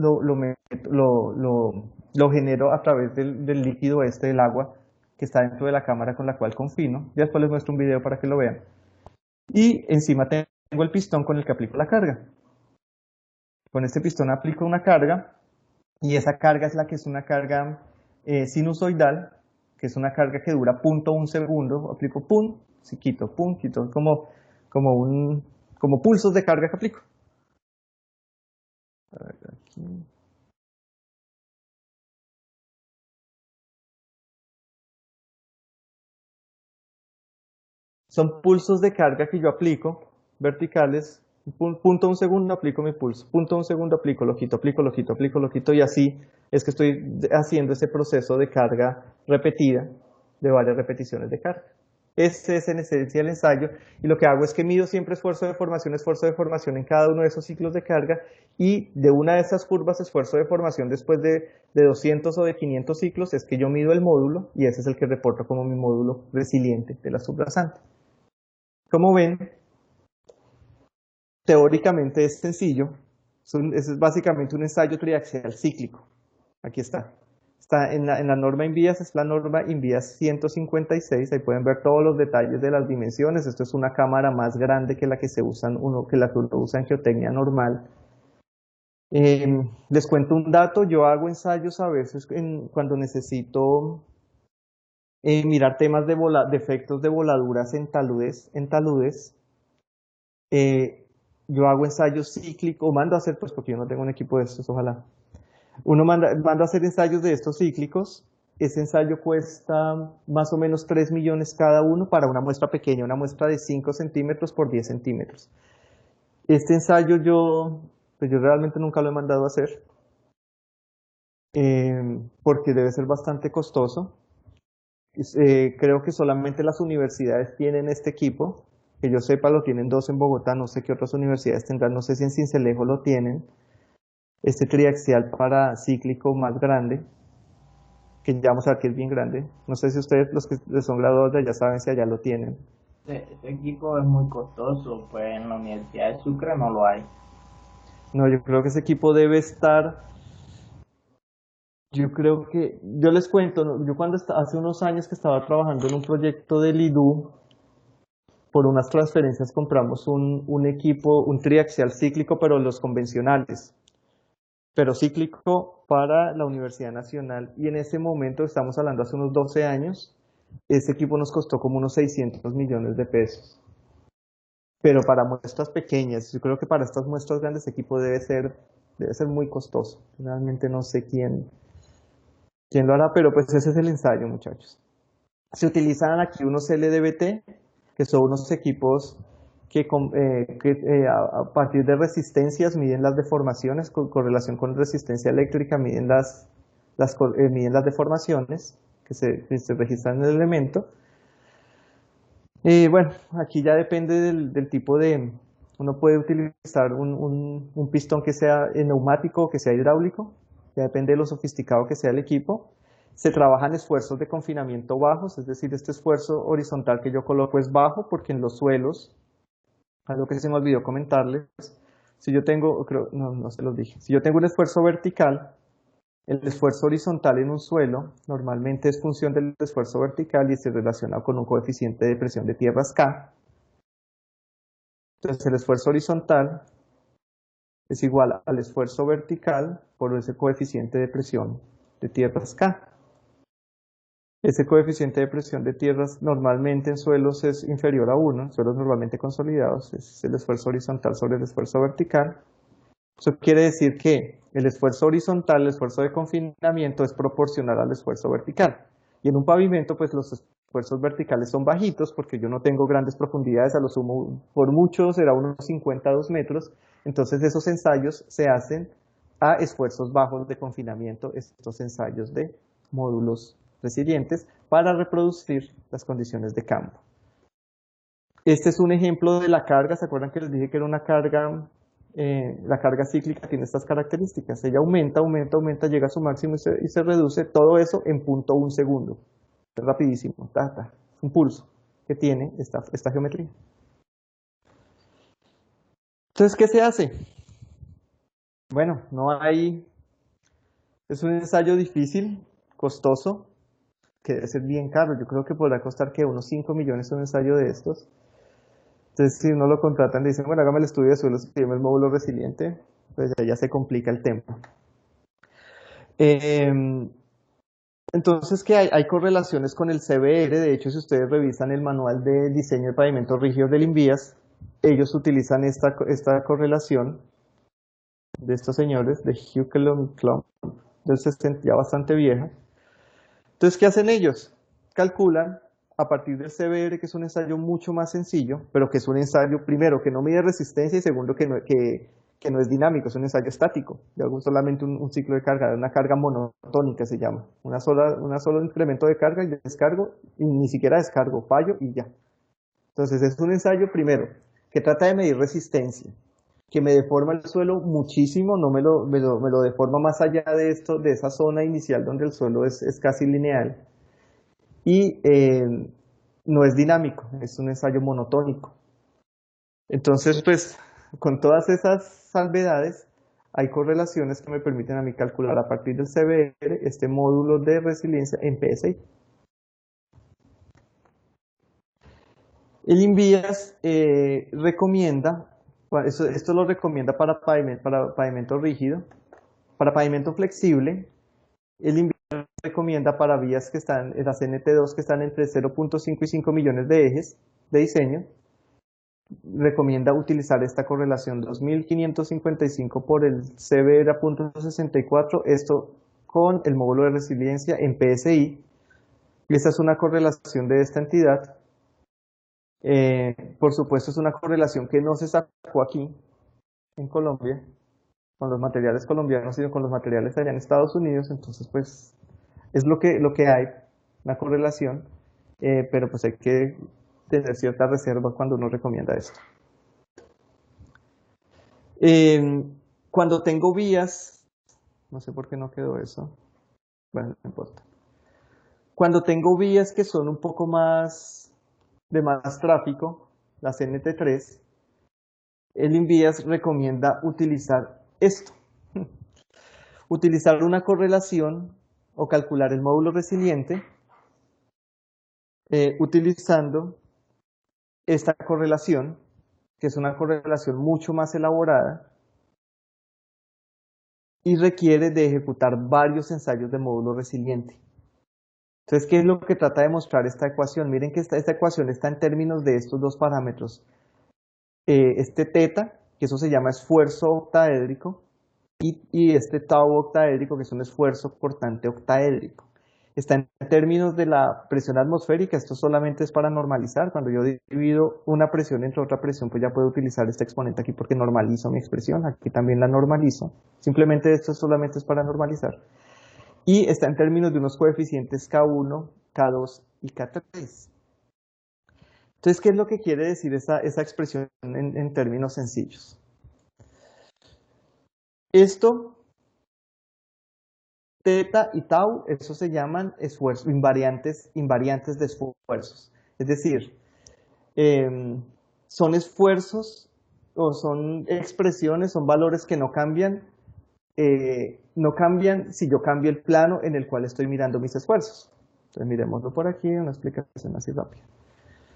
genero a través del líquido del agua que está dentro de la cámara con la cual confino. Ya después les muestro un video para que lo vean. Y encima tengo el pistón con el que aplico la carga. Con este pistón aplico una carga y esa carga es la que es una carga sinusoidal, que es una carga que dura 0.1 segundo. Aplico pum, si quito, pum, quito, como pulsos de carga que aplico. A ver, aquí. Son pulsos de carga que yo aplico, verticales. 0.1 segundo aplico mi pulso, 0.1 segundo aplico, lo quito, aplico, lo quito, aplico, lo quito, y así es que estoy haciendo ese proceso de carga repetida de varias repeticiones de carga. Este es en esencia el ensayo, y lo que hago es que mido siempre esfuerzo de formación en cada uno de esos ciclos de carga, y de una de esas curvas esfuerzo de formación después de 200 o de 500 ciclos es que yo mido el módulo, y ese es el que reporto como mi módulo resiliente de la subrasante. Como ven, teóricamente es sencillo, es básicamente un ensayo triaxial cíclico. Aquí está. Está en la norma INVIAS, es la norma INVIAS 156, ahí pueden ver todos los detalles de las dimensiones. Esto es una cámara más grande que la que se usa, que la que uno usa en geotecnia normal. Les cuento un dato, yo hago ensayos a veces cuando necesito mirar temas de efectos de voladuras en taludes. Yo hago ensayos cíclicos, mando a hacer, pues porque yo no tengo un equipo de estos, ojalá. Mando a hacer ensayos de estos cíclicos. Ese ensayo cuesta más o menos 3 millones cada uno para una muestra pequeña, una muestra de 5 centímetros por 10 centímetros. Este ensayo pues yo realmente nunca lo he mandado a hacer, porque debe ser bastante costoso. Creo que solamente las universidades tienen este equipo. Que yo sepa lo tienen 2 en Bogotá, no sé qué otras universidades tendrán, no sé si en Sincelejo lo tienen. Este triaxial para cíclico más grande, que ya vamos a ver que es bien grande. No sé si ustedes, los que son graduados de allá, saben si allá lo tienen. Ese equipo es muy costoso, pues en la Universidad de Sucre no lo hay. No, yo creo que ese equipo debe estar, yo creo que, yo les cuento, yo hace unos años que estaba trabajando en un proyecto del IDU, por unas transferencias compramos un equipo, un triaxial cíclico, pero los convencionales, pero cíclico para la Universidad Nacional, y en ese momento, estamos hablando hace unos 12 años, ese equipo nos costó como unos 600 millones de pesos. Pero para muestras pequeñas, yo creo que para estas muestras grandes ese equipo debe ser muy costoso. Realmente no sé quién lo hará, pero pues ese es el ensayo, muchachos. Se utilizan aquí unos LDBT, que son unos equipos que a partir de resistencias miden las deformaciones, con relación con resistencia eléctrica miden las deformaciones que se registran en el elemento. Bueno, aquí ya depende del tipo de... Uno puede utilizar un pistón que sea neumático o que sea hidráulico, ya depende de lo sofisticado que sea el equipo. Se trabajan esfuerzos de confinamiento bajos, es decir, este esfuerzo horizontal que yo coloco es bajo porque en los suelos, algo que se me olvidó comentarles, si yo tengo, no se los dije, si yo tengo un esfuerzo vertical, el esfuerzo horizontal en un suelo normalmente es función del esfuerzo vertical y está relacionado con un coeficiente de presión de tierras K. Entonces el esfuerzo horizontal es igual al esfuerzo vertical por ese coeficiente de presión de tierras K. Ese coeficiente de presión de tierras normalmente en suelos es inferior a 1, en suelos normalmente consolidados, es el esfuerzo horizontal sobre el esfuerzo vertical. Eso quiere decir que el esfuerzo horizontal, el esfuerzo de confinamiento es proporcional al esfuerzo vertical. Y en un pavimento, pues los esfuerzos verticales son bajitos porque yo no tengo grandes profundidades, a lo sumo, por mucho será unos 52 metros. Entonces esos ensayos se hacen a esfuerzos bajos de confinamiento, estos ensayos de módulos resilientes para reproducir las condiciones de campo. Este es un ejemplo de la carga. ¿Se acuerdan que les dije que era una carga? La carga cíclica tiene estas características. Ella aumenta, aumenta, aumenta, llega a su máximo y se reduce. Todo eso en 0.1 segundo. Es rapidísimo. Ta, ta. Un pulso que tiene esta geometría. Entonces, ¿qué se hace? Bueno, no hay... Es un ensayo difícil, costoso, que debe ser bien caro. Yo creo que podrá costar que unos 5 millones un ensayo de estos. Entonces, si uno lo contratan, le dicen, bueno, hágame el estudio de suelos y el módulo resiliente, pues ya se complica el tema. Entonces, ¿qué hay? Hay correlaciones con el CBR. De hecho, si ustedes revisan el manual de diseño de pavimentos rígidos del INVIAS, ellos utilizan esta correlación de estos señores, de Huckelum y Klum, del 60, ya bastante vieja. Entonces, ¿qué hacen ellos? Calculan a partir del CBR, que es un ensayo mucho más sencillo, pero que es un ensayo, primero, que no mide resistencia, y segundo, que no es dinámico, es un ensayo estático. Yo hago solamente un ciclo de carga, una carga monotónica se llama. Un solo incremento de carga y descargo, y ni siquiera descargo, fallo y ya. Entonces, es un ensayo, primero, que trata de medir resistencia, que me deforma el suelo muchísimo, no me lo deforma más allá de esto, de esa zona inicial donde el suelo es casi lineal. Y no es dinámico, es un ensayo monotónico. Entonces, pues, con todas esas salvedades, hay correlaciones que me permiten a mí calcular a partir del CBR este módulo de resiliencia en PSI. El INVIAS recomienda, esto lo recomienda para pavimento rígido, para pavimento flexible. El INVIAS recomienda para vías que están, las NT2 que están entre 0.5 y 5 millones de ejes de diseño, recomienda utilizar esta correlación 2555 por el CBR a 0.64, esto con el módulo de resiliencia en PSI. Y esta es una correlación de esta entidad. Por supuesto, es una correlación que no se sacó aquí en Colombia con los materiales colombianos, sino con los materiales allá en Estados Unidos. Entonces, pues, es lo que hay, una correlación, pero pues hay que tener cierta reserva cuando uno recomienda esto. Cuando tengo vías, no sé por qué no quedó eso, bueno, no importa. Cuando tengo vías que son un poco más de más tráfico, las NT3, el INVIAS recomienda utilizar esto. Utilizar una correlación o calcular el módulo resiliente utilizando esta correlación, que es una correlación mucho más elaborada y requiere de ejecutar varios ensayos de módulo resiliente. Entonces, ¿qué es lo que trata de mostrar esta ecuación? Miren que esta ecuación está en términos de estos dos parámetros. Este teta, que eso se llama esfuerzo octaédrico, y este tau octaédrico, que es un esfuerzo cortante octaédrico. Está en términos de la presión atmosférica. Esto solamente es para normalizar. Cuando yo divido una presión entre otra presión, pues ya puedo utilizar este exponente aquí porque normalizo mi expresión. Aquí también la normalizo. Simplemente esto solamente es para normalizar. Y está en términos de unos coeficientes K1, K2 y K3. Entonces, ¿qué es lo que quiere decir esa expresión en términos sencillos? Esto, teta y tau, eso se llaman esfuerzos, invariantes de esfuerzos. Es decir, son esfuerzos o son expresiones, son valores que no cambian si yo cambio el plano en el cual estoy mirando mis esfuerzos. Entonces miremoslo por aquí, una explicación así rápida.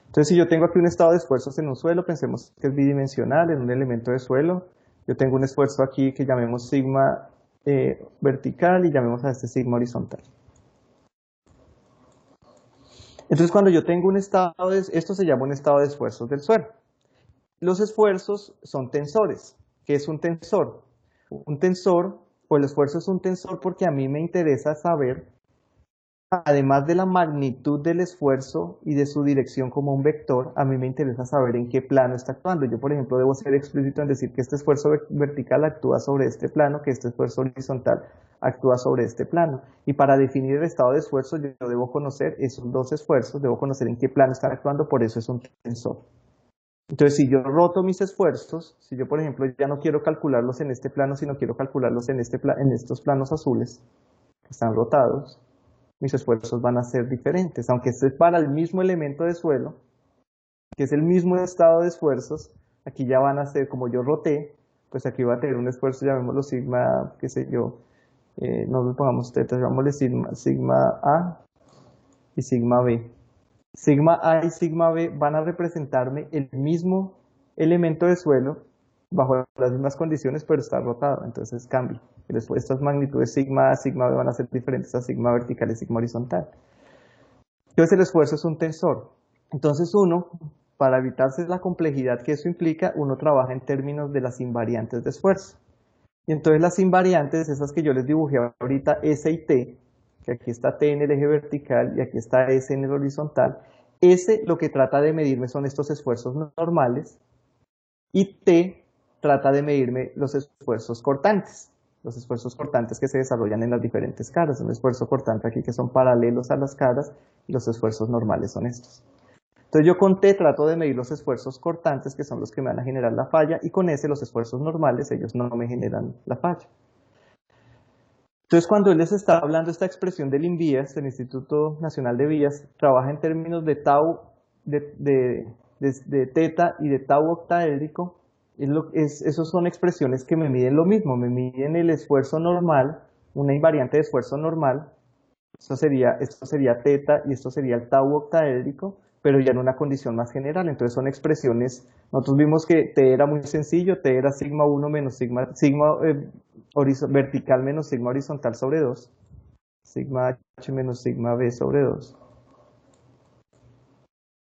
Entonces, si yo tengo aquí un estado de esfuerzos en un suelo, pensemos que es bidimensional, en un elemento de suelo. Yo tengo un esfuerzo aquí que llamemos sigma vertical y llamemos a este sigma horizontal. Entonces, cuando yo tengo un estado esto se llama un estado de esfuerzos del suelo. Los esfuerzos son tensores. ¿Qué es un tensor? Un tensor, o el esfuerzo es un tensor porque a mí me interesa saber, además de la magnitud del esfuerzo y de su dirección como un vector, a mí me interesa saber en qué plano está actuando. Yo, por ejemplo, debo ser explícito en decir que este esfuerzo vertical actúa sobre este plano, que este esfuerzo horizontal actúa sobre este plano. Y para definir el estado de esfuerzo, yo debo conocer esos dos esfuerzos, debo conocer en qué plano están actuando, por eso es un tensor. Entonces, si yo roto mis esfuerzos, si yo, por ejemplo, ya no quiero calcularlos en este plano, sino quiero calcularlos en estos planos azules, que están rotados, mis esfuerzos van a ser diferentes. Aunque esté para el mismo elemento de suelo, que es el mismo estado de esfuerzos, aquí ya van a ser, como yo roté, pues aquí va a tener un esfuerzo, llamémoslo sigma, qué sé yo, no le pongamos teta, llamémosle sigma A y sigma B. Sigma A y sigma B van a representarme el mismo elemento de suelo bajo las mismas condiciones, pero está rotado, entonces cambia. Y después estas magnitudes sigma A, sigma B van a ser diferentes a sigma vertical y sigma horizontal. Entonces el esfuerzo es un tensor. Entonces uno, para evitarse la complejidad que eso implica, uno trabaja en términos de las invariantes de esfuerzo. Y entonces las invariantes, esas que yo les dibujé ahorita, S y T, que aquí está T en el eje vertical y aquí está S en el horizontal, S lo que trata de medirme son estos esfuerzos normales y T trata de medirme los esfuerzos cortantes que se desarrollan en las diferentes caras. Un esfuerzo cortante aquí que son paralelos a las caras y los esfuerzos normales son estos. Entonces yo con T trato de medir los esfuerzos cortantes, que son los que me van a generar la falla, y con S los esfuerzos normales, ellos no me generan la falla. Entonces cuando él les está hablando esta expresión del INVIAS, del Instituto Nacional de Vías, trabaja en términos de tau, de teta y de tau octaédrico, esos son expresiones que me miden lo mismo, me miden el esfuerzo normal, una invariante de esfuerzo normal, esto sería teta y esto sería el tau octaédrico, pero ya en una condición más general. Entonces son expresiones, nosotros vimos que T era muy sencillo, T era sigma 1 menos sigma vertical menos sigma horizontal sobre 2, sigma H menos sigma B sobre 2.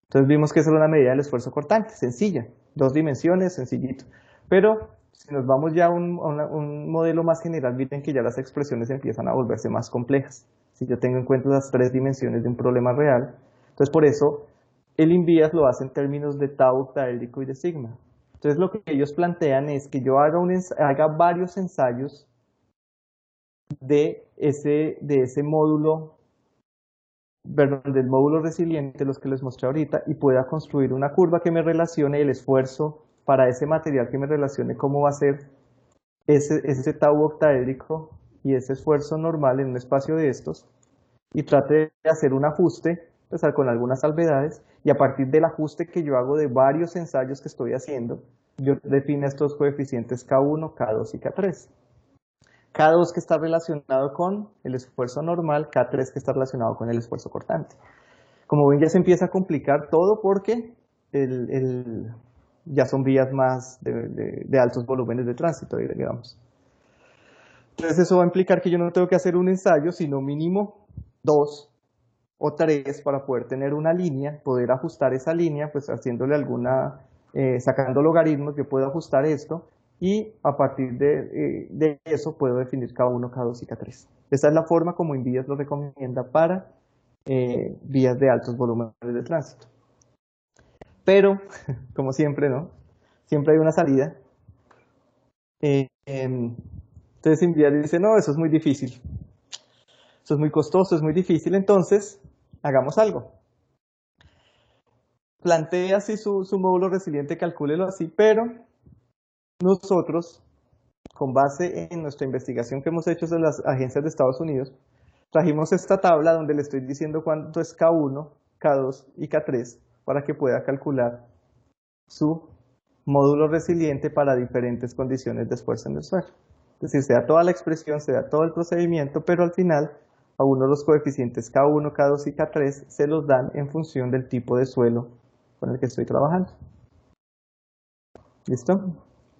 Entonces vimos que esa era una medida del esfuerzo cortante, sencilla, 2 dimensiones, sencillito. Pero si nos vamos ya a un modelo más general, miren que ya las expresiones empiezan a volverse más complejas. Si yo tengo en cuenta las 3 dimensiones de un problema real, entonces por eso el INVIAS lo hace en términos de tau octaédrico y de sigma. Entonces lo que ellos plantean es que yo haga varios ensayos de ese módulo, perdón, del módulo resiliente, los que les mostré ahorita, y pueda construir una curva que me relacione el esfuerzo para ese material, que me relacione cómo va a ser ese tau octaédrico y ese esfuerzo normal en un espacio de estos, y trate de hacer un ajuste, pues, con algunas salvedades, y a partir del ajuste que yo hago de varios ensayos que estoy haciendo, yo defino estos coeficientes K1, K2 y K3. K2 que está relacionado con el esfuerzo normal, K3 que está relacionado con el esfuerzo cortante. Como ven, ya se empieza a complicar todo porque ya son vías más de altos volúmenes de tránsito, digamos. Entonces eso va a implicar que yo no tengo que hacer un ensayo, sino mínimo 2 o 3 para poder tener una línea, poder ajustar esa línea, pues haciéndole sacando logaritmos, yo puedo ajustar esto, y a partir de eso puedo definir K1, K2 y K3. Esa es la forma como INVIAS lo recomienda para vías de altos volúmenes de tránsito. Pero, como siempre, ¿no? Siempre hay una salida. Entonces INVIAS dice, no, eso es muy difícil. Eso es muy costoso, es muy difícil, entonces hagamos algo. Plantea así su módulo resiliente, calcúlelo así, pero nosotros, con base en nuestra investigación que hemos hecho en las agencias de Estados Unidos, trajimos esta tabla donde le estoy diciendo cuánto es K1, K2 y K3 para que pueda calcular su módulo resiliente para diferentes condiciones de esfuerzo en el suelo. Es decir, se da toda la expresión, se da todo el procedimiento, pero al final a uno los coeficientes K1, K2 y K3 se los dan en función del tipo de suelo con el que estoy trabajando. ¿Listo?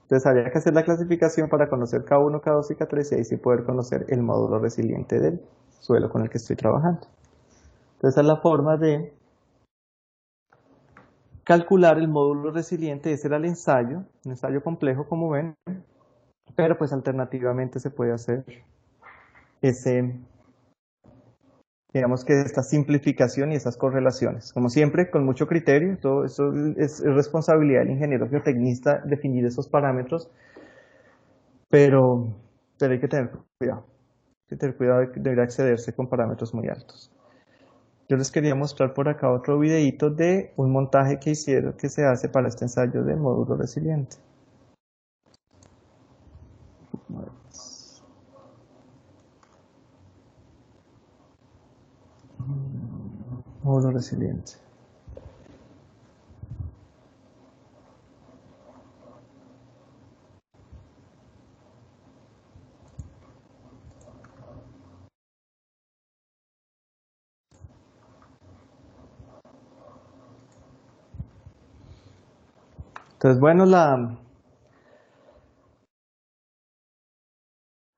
Entonces habría que hacer la clasificación para conocer K1, K2 y K3 y ahí sí poder conocer el módulo resiliente del suelo con el que estoy trabajando. Entonces esa es la forma de calcular el módulo resiliente. Ese era el ensayo, un ensayo complejo como ven, pero pues alternativamente se puede hacer digamos que esta simplificación y esas correlaciones. Como siempre, con mucho criterio, todo eso es responsabilidad del ingeniero geotecnista definir esos parámetros, pero hay que tener cuidado. Hay que tener cuidado de accederse con parámetros muy altos. Yo les quería mostrar por acá otro videito de un montaje que se hace para este ensayo de módulo resiliente. Módulo resiliente. Entonces, bueno,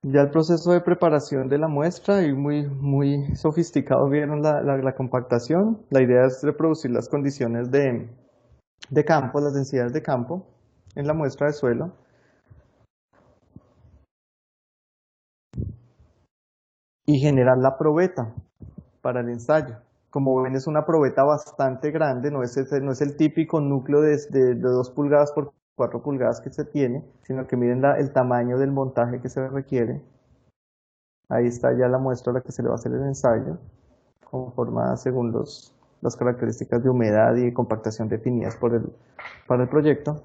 ya el proceso de preparación de la muestra y muy sofisticado vieron la compactación. La idea es reproducir las condiciones de campo, las densidades de campo en la muestra de suelo. Y generar la probeta para el ensayo. Como ven, es una probeta bastante grande, no es el típico núcleo de 2 pulgadas por 4 pulgadas que se tiene, sino que miren el tamaño del montaje que se requiere. Ahí está ya la muestra a la que se le va a hacer el ensayo, conformada según las características de humedad y de compactación definidas para el proyecto.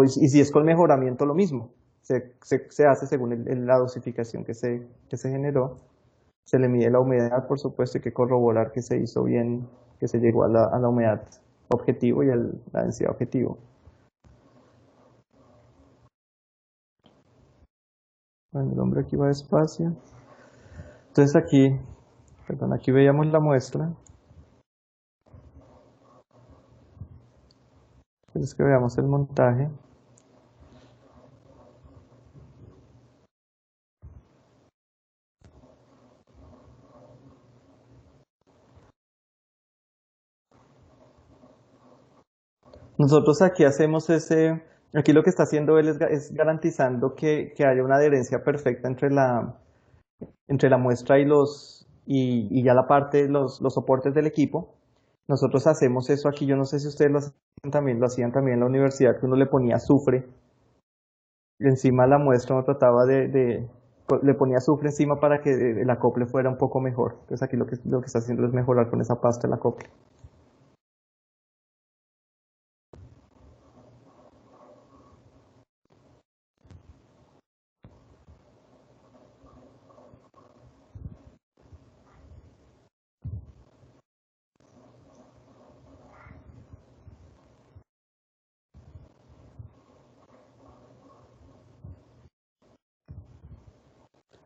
Y si es con mejoramiento, lo mismo. Se hace según la dosificación que se generó. Se le mide la humedad, por supuesto, hay que corroborar que se hizo bien, que se llegó a la humedad objetivo y a la densidad objetivo. Bueno, el hombre aquí va despacio. Entonces aquí veíamos la muestra. Entonces que veamos el montaje. Nosotros aquí hacemos aquí lo que está haciendo él es garantizando que haya una adherencia perfecta entre la muestra y ya la parte, los soportes del equipo. Nosotros hacemos eso aquí, yo no sé si ustedes lo hacían también en la universidad, que uno le ponía azufre encima de la muestra, uno trataba le ponía azufre encima para que el acople fuera un poco mejor. Entonces aquí lo que está haciendo es mejorar con esa pasta el acople.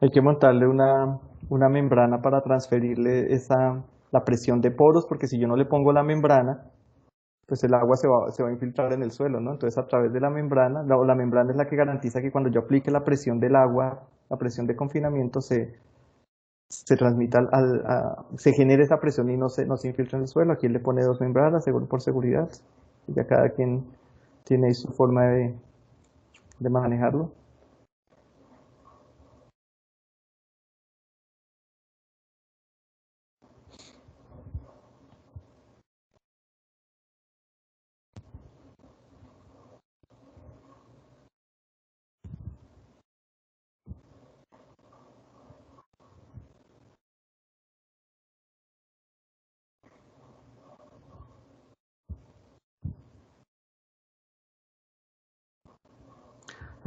Hay que montarle una membrana para transferirle la presión de poros, porque si yo no le pongo la membrana, pues el agua se va a infiltrar en el suelo, ¿no? Entonces a través de la membrana, la membrana es la que garantiza que cuando yo aplique la presión del agua, la presión de confinamiento, se transmita se genere esa presión y no se infiltra en el suelo. Aquí él le pone 2 membranas, seguro por seguridad. Y ya cada quien tiene ahí su forma de manejarlo.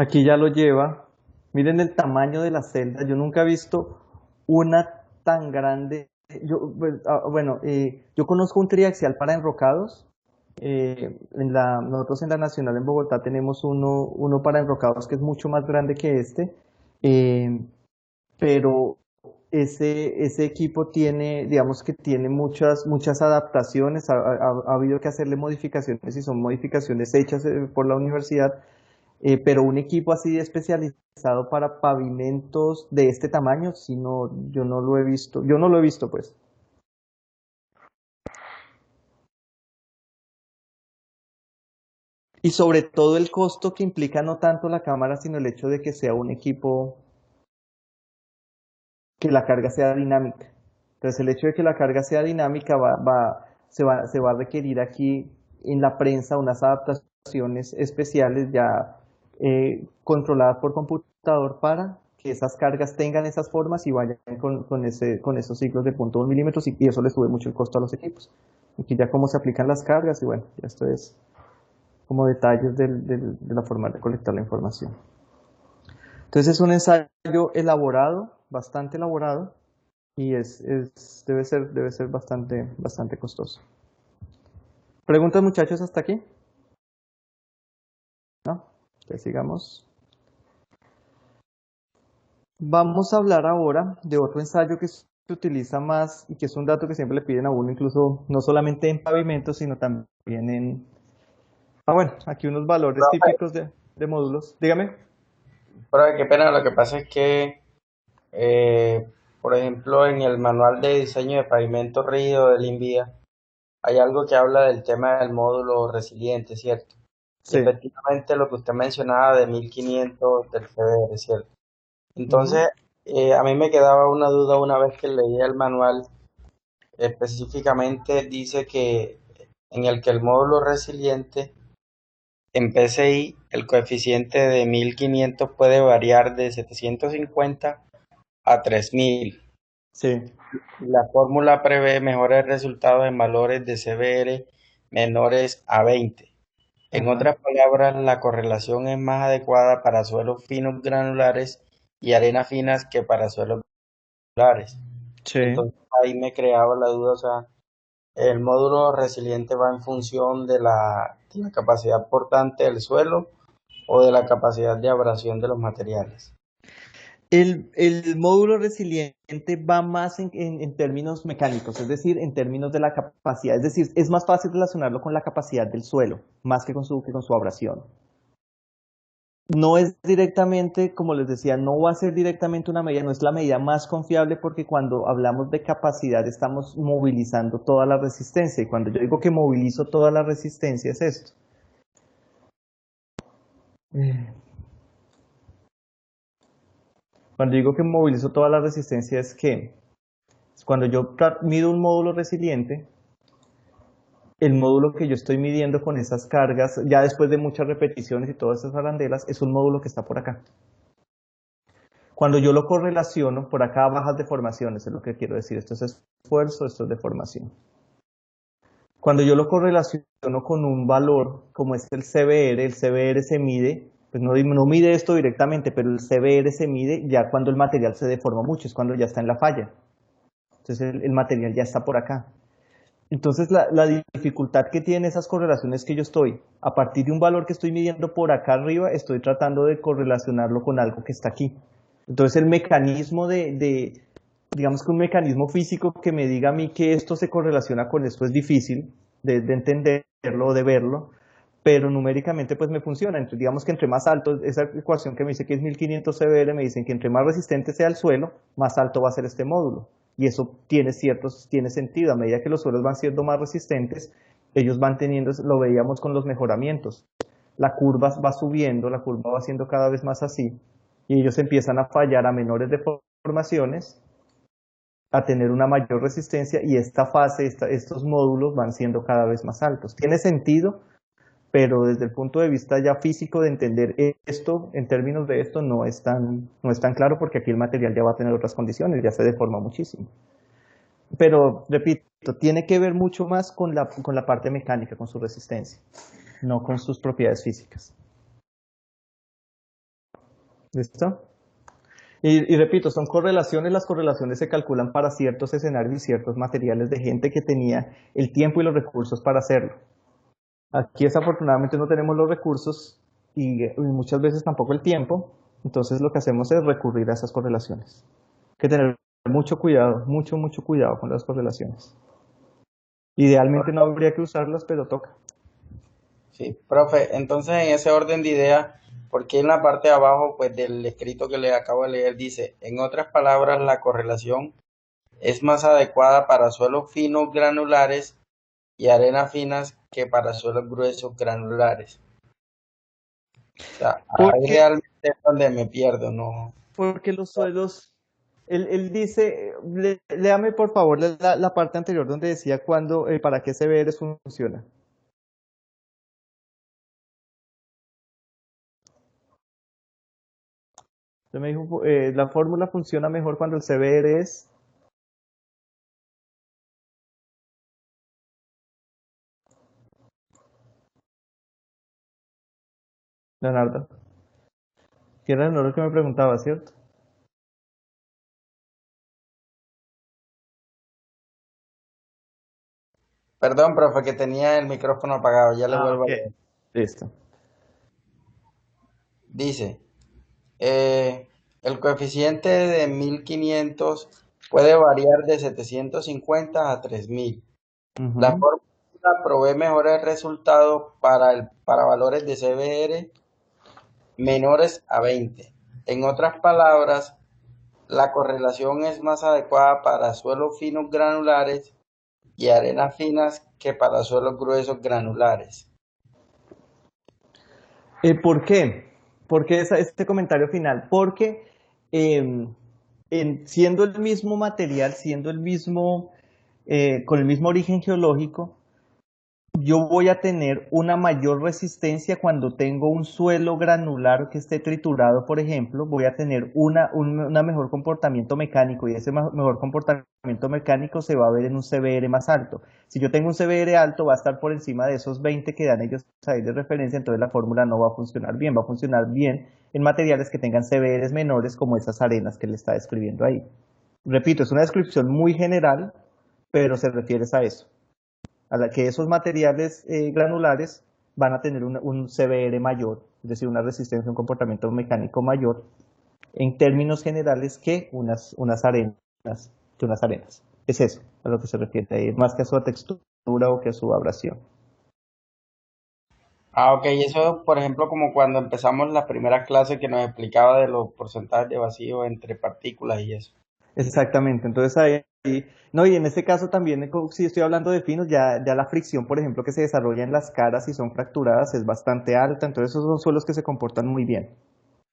Aquí ya lo lleva. Miren el tamaño de la celda. Yo nunca he visto una tan grande. Yo conozco un triaxial para enrocados. Nosotros en la Nacional en Bogotá tenemos uno para enrocados que es mucho más grande que este. eh, pero ese equipo tiene, digamos que tiene muchas adaptaciones. Ha habido que hacerle modificaciones y son modificaciones hechas por la universidad. Pero un equipo así especializado para pavimentos de este tamaño, si no, yo no lo he visto. Yo no lo he visto, pues. Y sobre todo el costo que implica no tanto la cámara, sino el hecho de que sea un equipo que la carga sea dinámica. Entonces el hecho de que la carga sea dinámica se va a requerir aquí en la prensa unas adaptaciones especiales ya controladas por computador para que esas cargas tengan esas formas y vayan con esos ciclos de 0.1 milímetros y eso le sube mucho el costo a los equipos. Aquí ya cómo se aplican las cargas y bueno, ya esto es como detalles de la forma de colectar la información. Entonces es un ensayo elaborado, bastante elaborado y debe ser bastante costoso. ¿Preguntas, muchachos, hasta aquí? ¿No? Entonces sigamos. Vamos a hablar ahora de otro ensayo que se utiliza más y que es un dato que siempre le piden a uno, incluso no solamente en pavimento, sino también en... Ah, bueno, aquí unos valores Profe, típicos de módulos. Dígame. profe, qué pena, lo que pasa es que, eh, por ejemplo, en el manual de diseño de pavimento rígido del INVIA, hay algo que habla del tema del módulo resiliente, ¿cierto? Y Sí. efectivamente lo que usted mencionaba de 1500 del CBR, ¿cierto? Ujú. Entonces, a mí me quedaba una duda una vez que leía el manual, específicamente dice que en el que el módulo resiliente en PCI, el coeficiente de 1500 puede variar de 750 a 3000. Sí. La fórmula prevé mejores resultados en valores de CBR menores a 20. En Ajá. otras palabras, la correlación es más adecuada para suelos finos granulares y arenas finas que para suelos granulares. Sí. Entonces ahí me creaba la duda, o sea, el módulo resiliente va en función de la capacidad portante del suelo o de la capacidad de abrasión de los materiales. El módulo resiliente va más en términos mecánicos, es decir, en términos de la capacidad, es decir, es más fácil relacionarlo con la capacidad del suelo, más que con su abrasión. No es directamente, como les decía, no va a ser directamente una medida, no es la medida más confiable porque cuando hablamos de capacidad estamos movilizando toda la resistencia y cuando yo digo que movilizo toda la resistencia es esto. Cuando digo que movilizo toda la resistencia es que cuando yo mido un módulo resiliente, el módulo que yo estoy midiendo con esas cargas, ya después de muchas repeticiones y todas esas arandelas, es un módulo que está por acá. Cuando yo lo correlaciono, por acá bajas deformaciones, es lo que quiero decir. Esto es esfuerzo, esto es deformación. Cuando yo lo correlaciono con un valor como es el CBR se mide, pues no mide esto directamente, pero el CBR se mide ya cuando el material se deforma mucho, es cuando ya está en la falla. Entonces el material ya está por acá. Entonces la dificultad que tienen esas correlaciones que yo estoy, a partir de un valor que estoy midiendo por acá arriba, estoy tratando de correlacionarlo con algo que está aquí. Entonces el mecanismo digamos que un mecanismo físico que me diga a mí que esto se correlaciona con esto es difícil de entenderlo o de verlo, pero numéricamente pues me funciona. Entonces digamos que entre más alto, esa ecuación que me dice que es 1500 CBR, me dicen que entre más resistente sea el suelo, más alto va a ser este módulo. Y eso tiene sentido. A medida que los suelos van siendo más resistentes, ellos van teniendo, lo veíamos con los mejoramientos. La curva va subiendo, la curva va siendo cada vez más así, y ellos empiezan a fallar a menores deformaciones, a tener una mayor resistencia, y esta fase, estos módulos van siendo cada vez más altos. Tiene sentido, pero desde el punto de vista ya físico de entender esto, en términos de esto, no es tan claro porque aquí el material ya va a tener otras condiciones, ya se deforma muchísimo. Pero, repito, tiene que ver mucho más con la parte mecánica, con su resistencia, no con sus propiedades físicas. ¿Listo? Y repito, son correlaciones, las correlaciones se calculan para ciertos escenarios y ciertos materiales de gente que tenía el tiempo y los recursos para hacerlo. Aquí desafortunadamente no tenemos los recursos y muchas veces tampoco el tiempo, entonces lo que hacemos es recurrir a esas correlaciones. Hay que tener mucho cuidado, mucho cuidado con las correlaciones. Idealmente no habría que usarlas, pero toca. Sí, profe, entonces en ese orden de ideas, porque en la parte de abajo pues del escrito que le acabo de leer dice, en otras palabras, la correlación es más adecuada para suelos finos granulares y arenas finas que para suelos gruesos granulares. O sea, ahí Porque, realmente es donde me pierdo, ¿no? porque los suelos, él dice, léame por favor la parte anterior donde decía para qué CBR funciona. Usted me dijo, la fórmula funciona mejor cuando el CBR es... Leonardo, que era Leonardo que me preguntaba, ¿cierto? Perdón, profe, que tenía el micrófono apagado, ya le Ah, vuelvo a ok. leer. Listo. Dice, el coeficiente de 1500 puede variar de 750 a 3000. La Ujú. fórmula provee mejores resultados para valores de CBR menores a 20. En otras palabras, la correlación es más adecuada para suelos finos granulares y arenas finas que para suelos gruesos granulares. ¿Por qué? ¿Por qué este comentario final? Porque em, siendo el mismo material, siendo el mismo, con el mismo origen geológico, yo voy a tener una mayor resistencia cuando tengo un suelo granular que esté triturado, por ejemplo, voy a tener una mejor comportamiento mecánico y ese mejor comportamiento mecánico se va a ver en un CBR más alto. Si yo tengo un CBR alto, va a estar por encima de esos 20 que dan ellos ahí de referencia, entonces la fórmula no va a funcionar bien, va a funcionar bien en materiales que tengan CBRs menores como esas arenas que le está describiendo ahí. Repito, es una descripción muy general, pero se refiere a eso, a la que esos materiales granulares van a tener un CBR mayor, es decir, una resistencia, un comportamiento mecánico mayor en términos generales que unas arenas, que unas arenas. Es eso a lo que se refiere ahí, más que a su textura o que a su abrasión. Ah, ok, eso por ejemplo como cuando empezamos la primera clase que nos explicaba de los porcentajes de vacío entre partículas y eso. Exactamente, entonces no, y en este caso también, si estoy hablando de finos, ya la fricción, por ejemplo, que se desarrolla en las caras y son fracturadas es bastante alta, entonces esos son suelos que se comportan muy bien.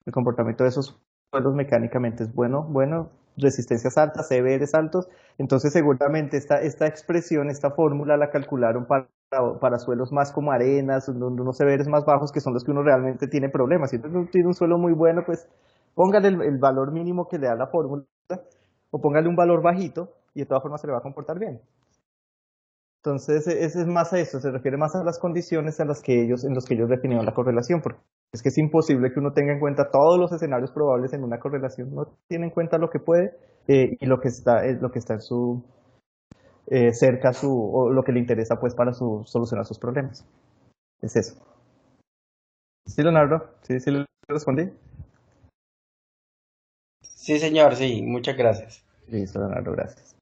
El comportamiento de esos suelos mecánicamente es bueno, resistencias altas, CBRs altos, entonces seguramente esta expresión, esta fórmula la calcularon para suelos más como arenas, unos CBRs más bajos que son los que uno realmente tiene problemas. Si uno tiene un suelo muy bueno, pues póngale el valor mínimo que le da la fórmula o póngale un valor bajito y de todas formas se le va a comportar bien. Entonces, ese es más a eso, se refiere más a las condiciones en las que ellos definieron la correlación, porque es que es imposible que uno tenga en cuenta todos los escenarios probables en una correlación, no tiene en cuenta lo que puede y lo que está en su cerca o lo que le interesa pues para solucionar sus problemas. Es eso. ¿Sí, Leonardo? ¿Sí le respondí? Sí, señor, sí, muchas gracias. Listo, Leonardo, gracias.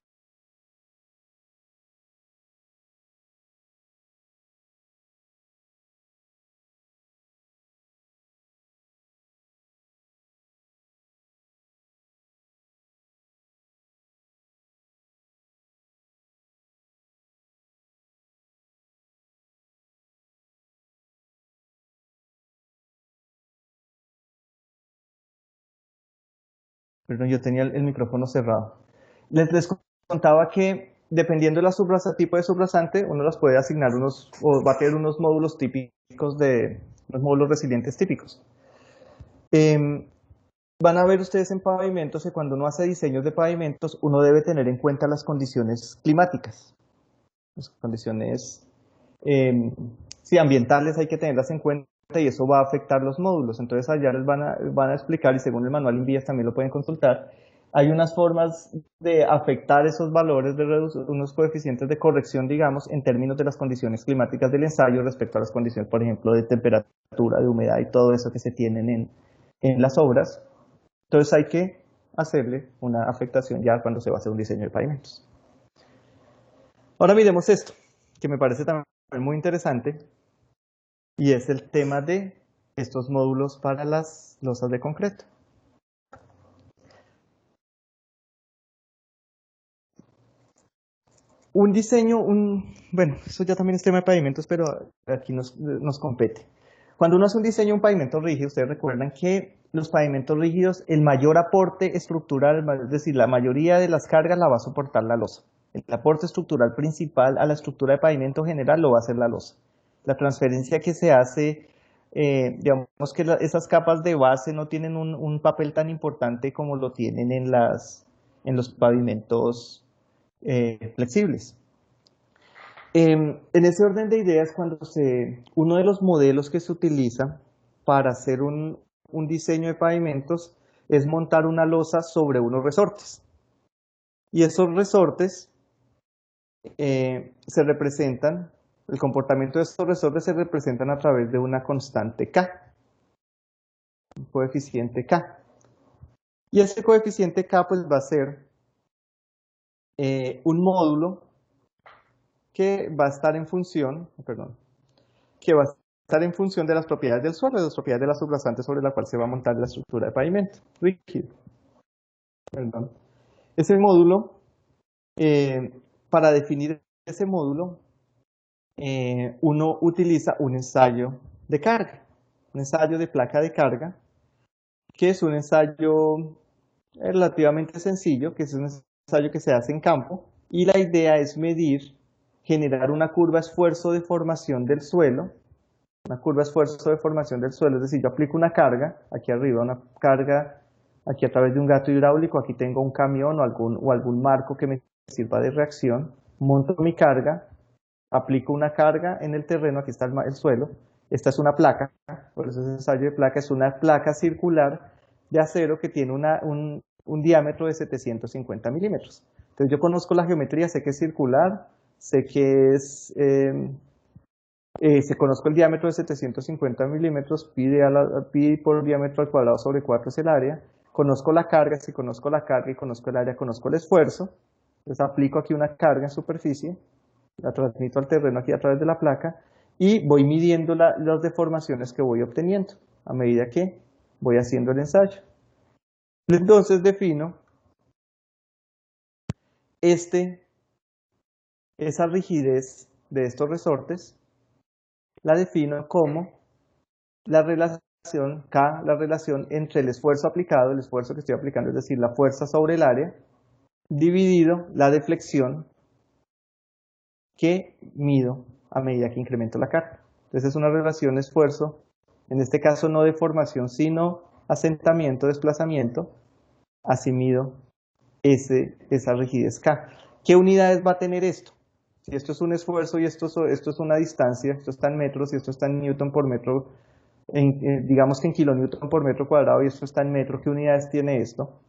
Perdón, yo tenía el micrófono cerrado. Les contaba que dependiendo del tipo de subrasante, uno las puede asignar o va a tener unos módulos típicos unos módulos resilientes típicos. Em, Van a ver ustedes en pavimentos que cuando uno hace diseños de pavimentos, uno debe tener en cuenta las condiciones climáticas. Las condiciones sí, ambientales hay que tenerlas en cuenta y eso va a afectar los módulos. Entonces allá les van a explicar y según el manual INVIAS también lo pueden consultar. Hay unas formas de afectar esos valores, de reducir unos coeficientes de corrección, digamos, en términos de las condiciones climáticas del ensayo respecto a las condiciones, por ejemplo, de temperatura, de humedad y todo eso que se tienen en las obras. Entonces hay que hacerle una afectación ya cuando se va a hacer un diseño de pavimentos. Ahora miremos esto, que me parece también muy interesante, y es el tema de estos módulos para las losas de concreto. Un diseño, bueno, eso ya también es tema de pavimentos, pero aquí nos compete. Cuando uno hace un diseño de un pavimento rígido, ustedes recuerdan que los pavimentos rígidos, el mayor aporte estructural, es decir, la mayoría de las cargas la va a soportar la losa. El aporte estructural principal a la estructura de pavimento general lo va a hacer la losa. La transferencia que se hace digamos que esas capas de base no tienen un papel tan importante como lo tienen en los pavimentos flexibles. En ese orden de ideas, uno de los modelos que se utiliza para hacer un diseño de pavimentos es montar una losa sobre unos resortes. Y esos resortes se representan, el comportamiento de estos resortes se representan a través de una constante K, un coeficiente K. Y ese coeficiente K pues va a ser un módulo que va a estar en función, que va a estar en función de las propiedades del suelo, de las propiedades de la subrasante sobre la cual se va a montar la estructura de pavimento rígido. Ese módulo, para definir ese módulo, uno utiliza un ensayo de carga, un ensayo de placa de carga, que es un ensayo relativamente sencillo, que es un ensayo que se hace en campo, y la idea es generar una curva esfuerzo de formación del suelo, es decir, yo aplico una carga, aquí arriba una carga, aquí a través de un gato hidráulico, aquí tengo un camión o algún marco que me sirva de reacción, monto mi carga, aplico una carga en el terreno, aquí está el suelo, esta es una placa, por eso es ensayo de placa, es una placa circular de acero que tiene un diámetro de 750 milímetros. Entonces yo conozco la geometría, sé que es circular, sé que se conozco el diámetro de 750 milímetros, pi por diámetro al cuadrado sobre 4 es el área, conozco la carga, si conozco la carga y conozco el área, conozco el esfuerzo, entonces aplico aquí una carga en superficie, la transmito al terreno aquí a través de la placa y voy midiendo las deformaciones que voy obteniendo a medida que voy haciendo el ensayo. Entonces defino esa rigidez de estos resortes, la defino como la relación K, la relación entre el esfuerzo aplicado, el esfuerzo que estoy aplicando, es decir, la fuerza sobre el área, dividido la deflexión que mido a medida que incremento la carga. Entonces es una relación esfuerzo, en este caso no deformación, sino asentamiento, desplazamiento, así mido esa rigidez K. ¿Qué unidades va a tener esto? Si esto es un esfuerzo y esto es una distancia, esto está en metros y esto está en newton por metro, digamos que en kilonewton por metro cuadrado y esto está en metro, ¿qué unidades tiene esto?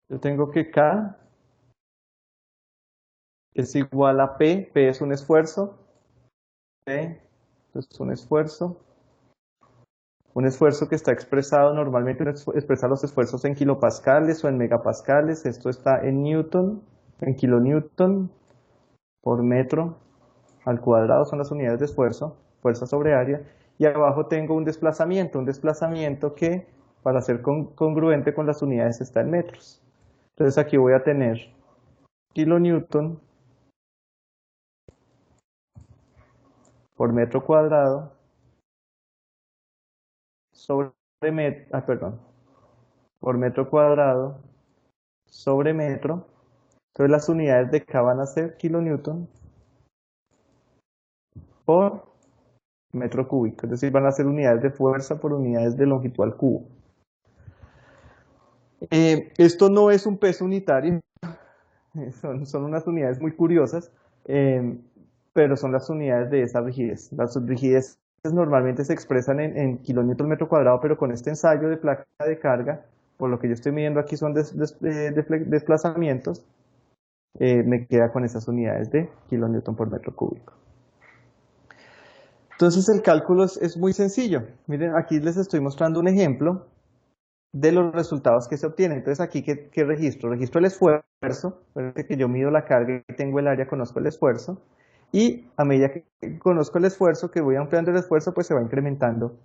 Yo tengo que K es igual a P es un esfuerzo, P es un esfuerzo que está expresado normalmente, expresa los esfuerzos en kilopascales o en megapascales, esto está en newton, en kilonewton por metro al cuadrado, son las unidades de esfuerzo, fuerza sobre área, y abajo tengo un desplazamiento que para ser congruente con las unidades está en metros. Entonces aquí voy a tener kilonewton por metro cuadrado sobre por metro cuadrado sobre metro. Entonces las unidades de K van a ser kilonewton por metro cúbico, es decir, van a ser unidades de fuerza por unidades de longitud al cubo. Esto no es un peso unitario, son unas unidades muy curiosas, pero son las unidades de esa rigidez. Las rigideces normalmente se expresan en kilonewton metro cuadrado, pero con este ensayo de placa de carga, por lo que yo estoy midiendo aquí son desplazamientos, me queda con esas unidades de kilonewton por metro cúbico. Entonces el cálculo es muy sencillo. Miren, aquí les estoy mostrando un ejemplo de los resultados que se obtienen. Entonces aquí, ¿qué registro? Registro el esfuerzo, que yo mido la carga y tengo el área, conozco el esfuerzo, y a medida que conozco el esfuerzo, que voy ampliando el esfuerzo, pues se va incrementando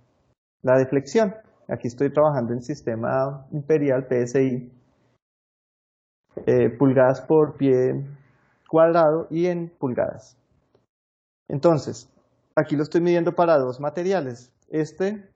la deflexión. Aquí estoy trabajando en sistema imperial PSI, pulgadas por pie cuadrado y en pulgadas. Entonces, aquí lo estoy midiendo para dos materiales. Este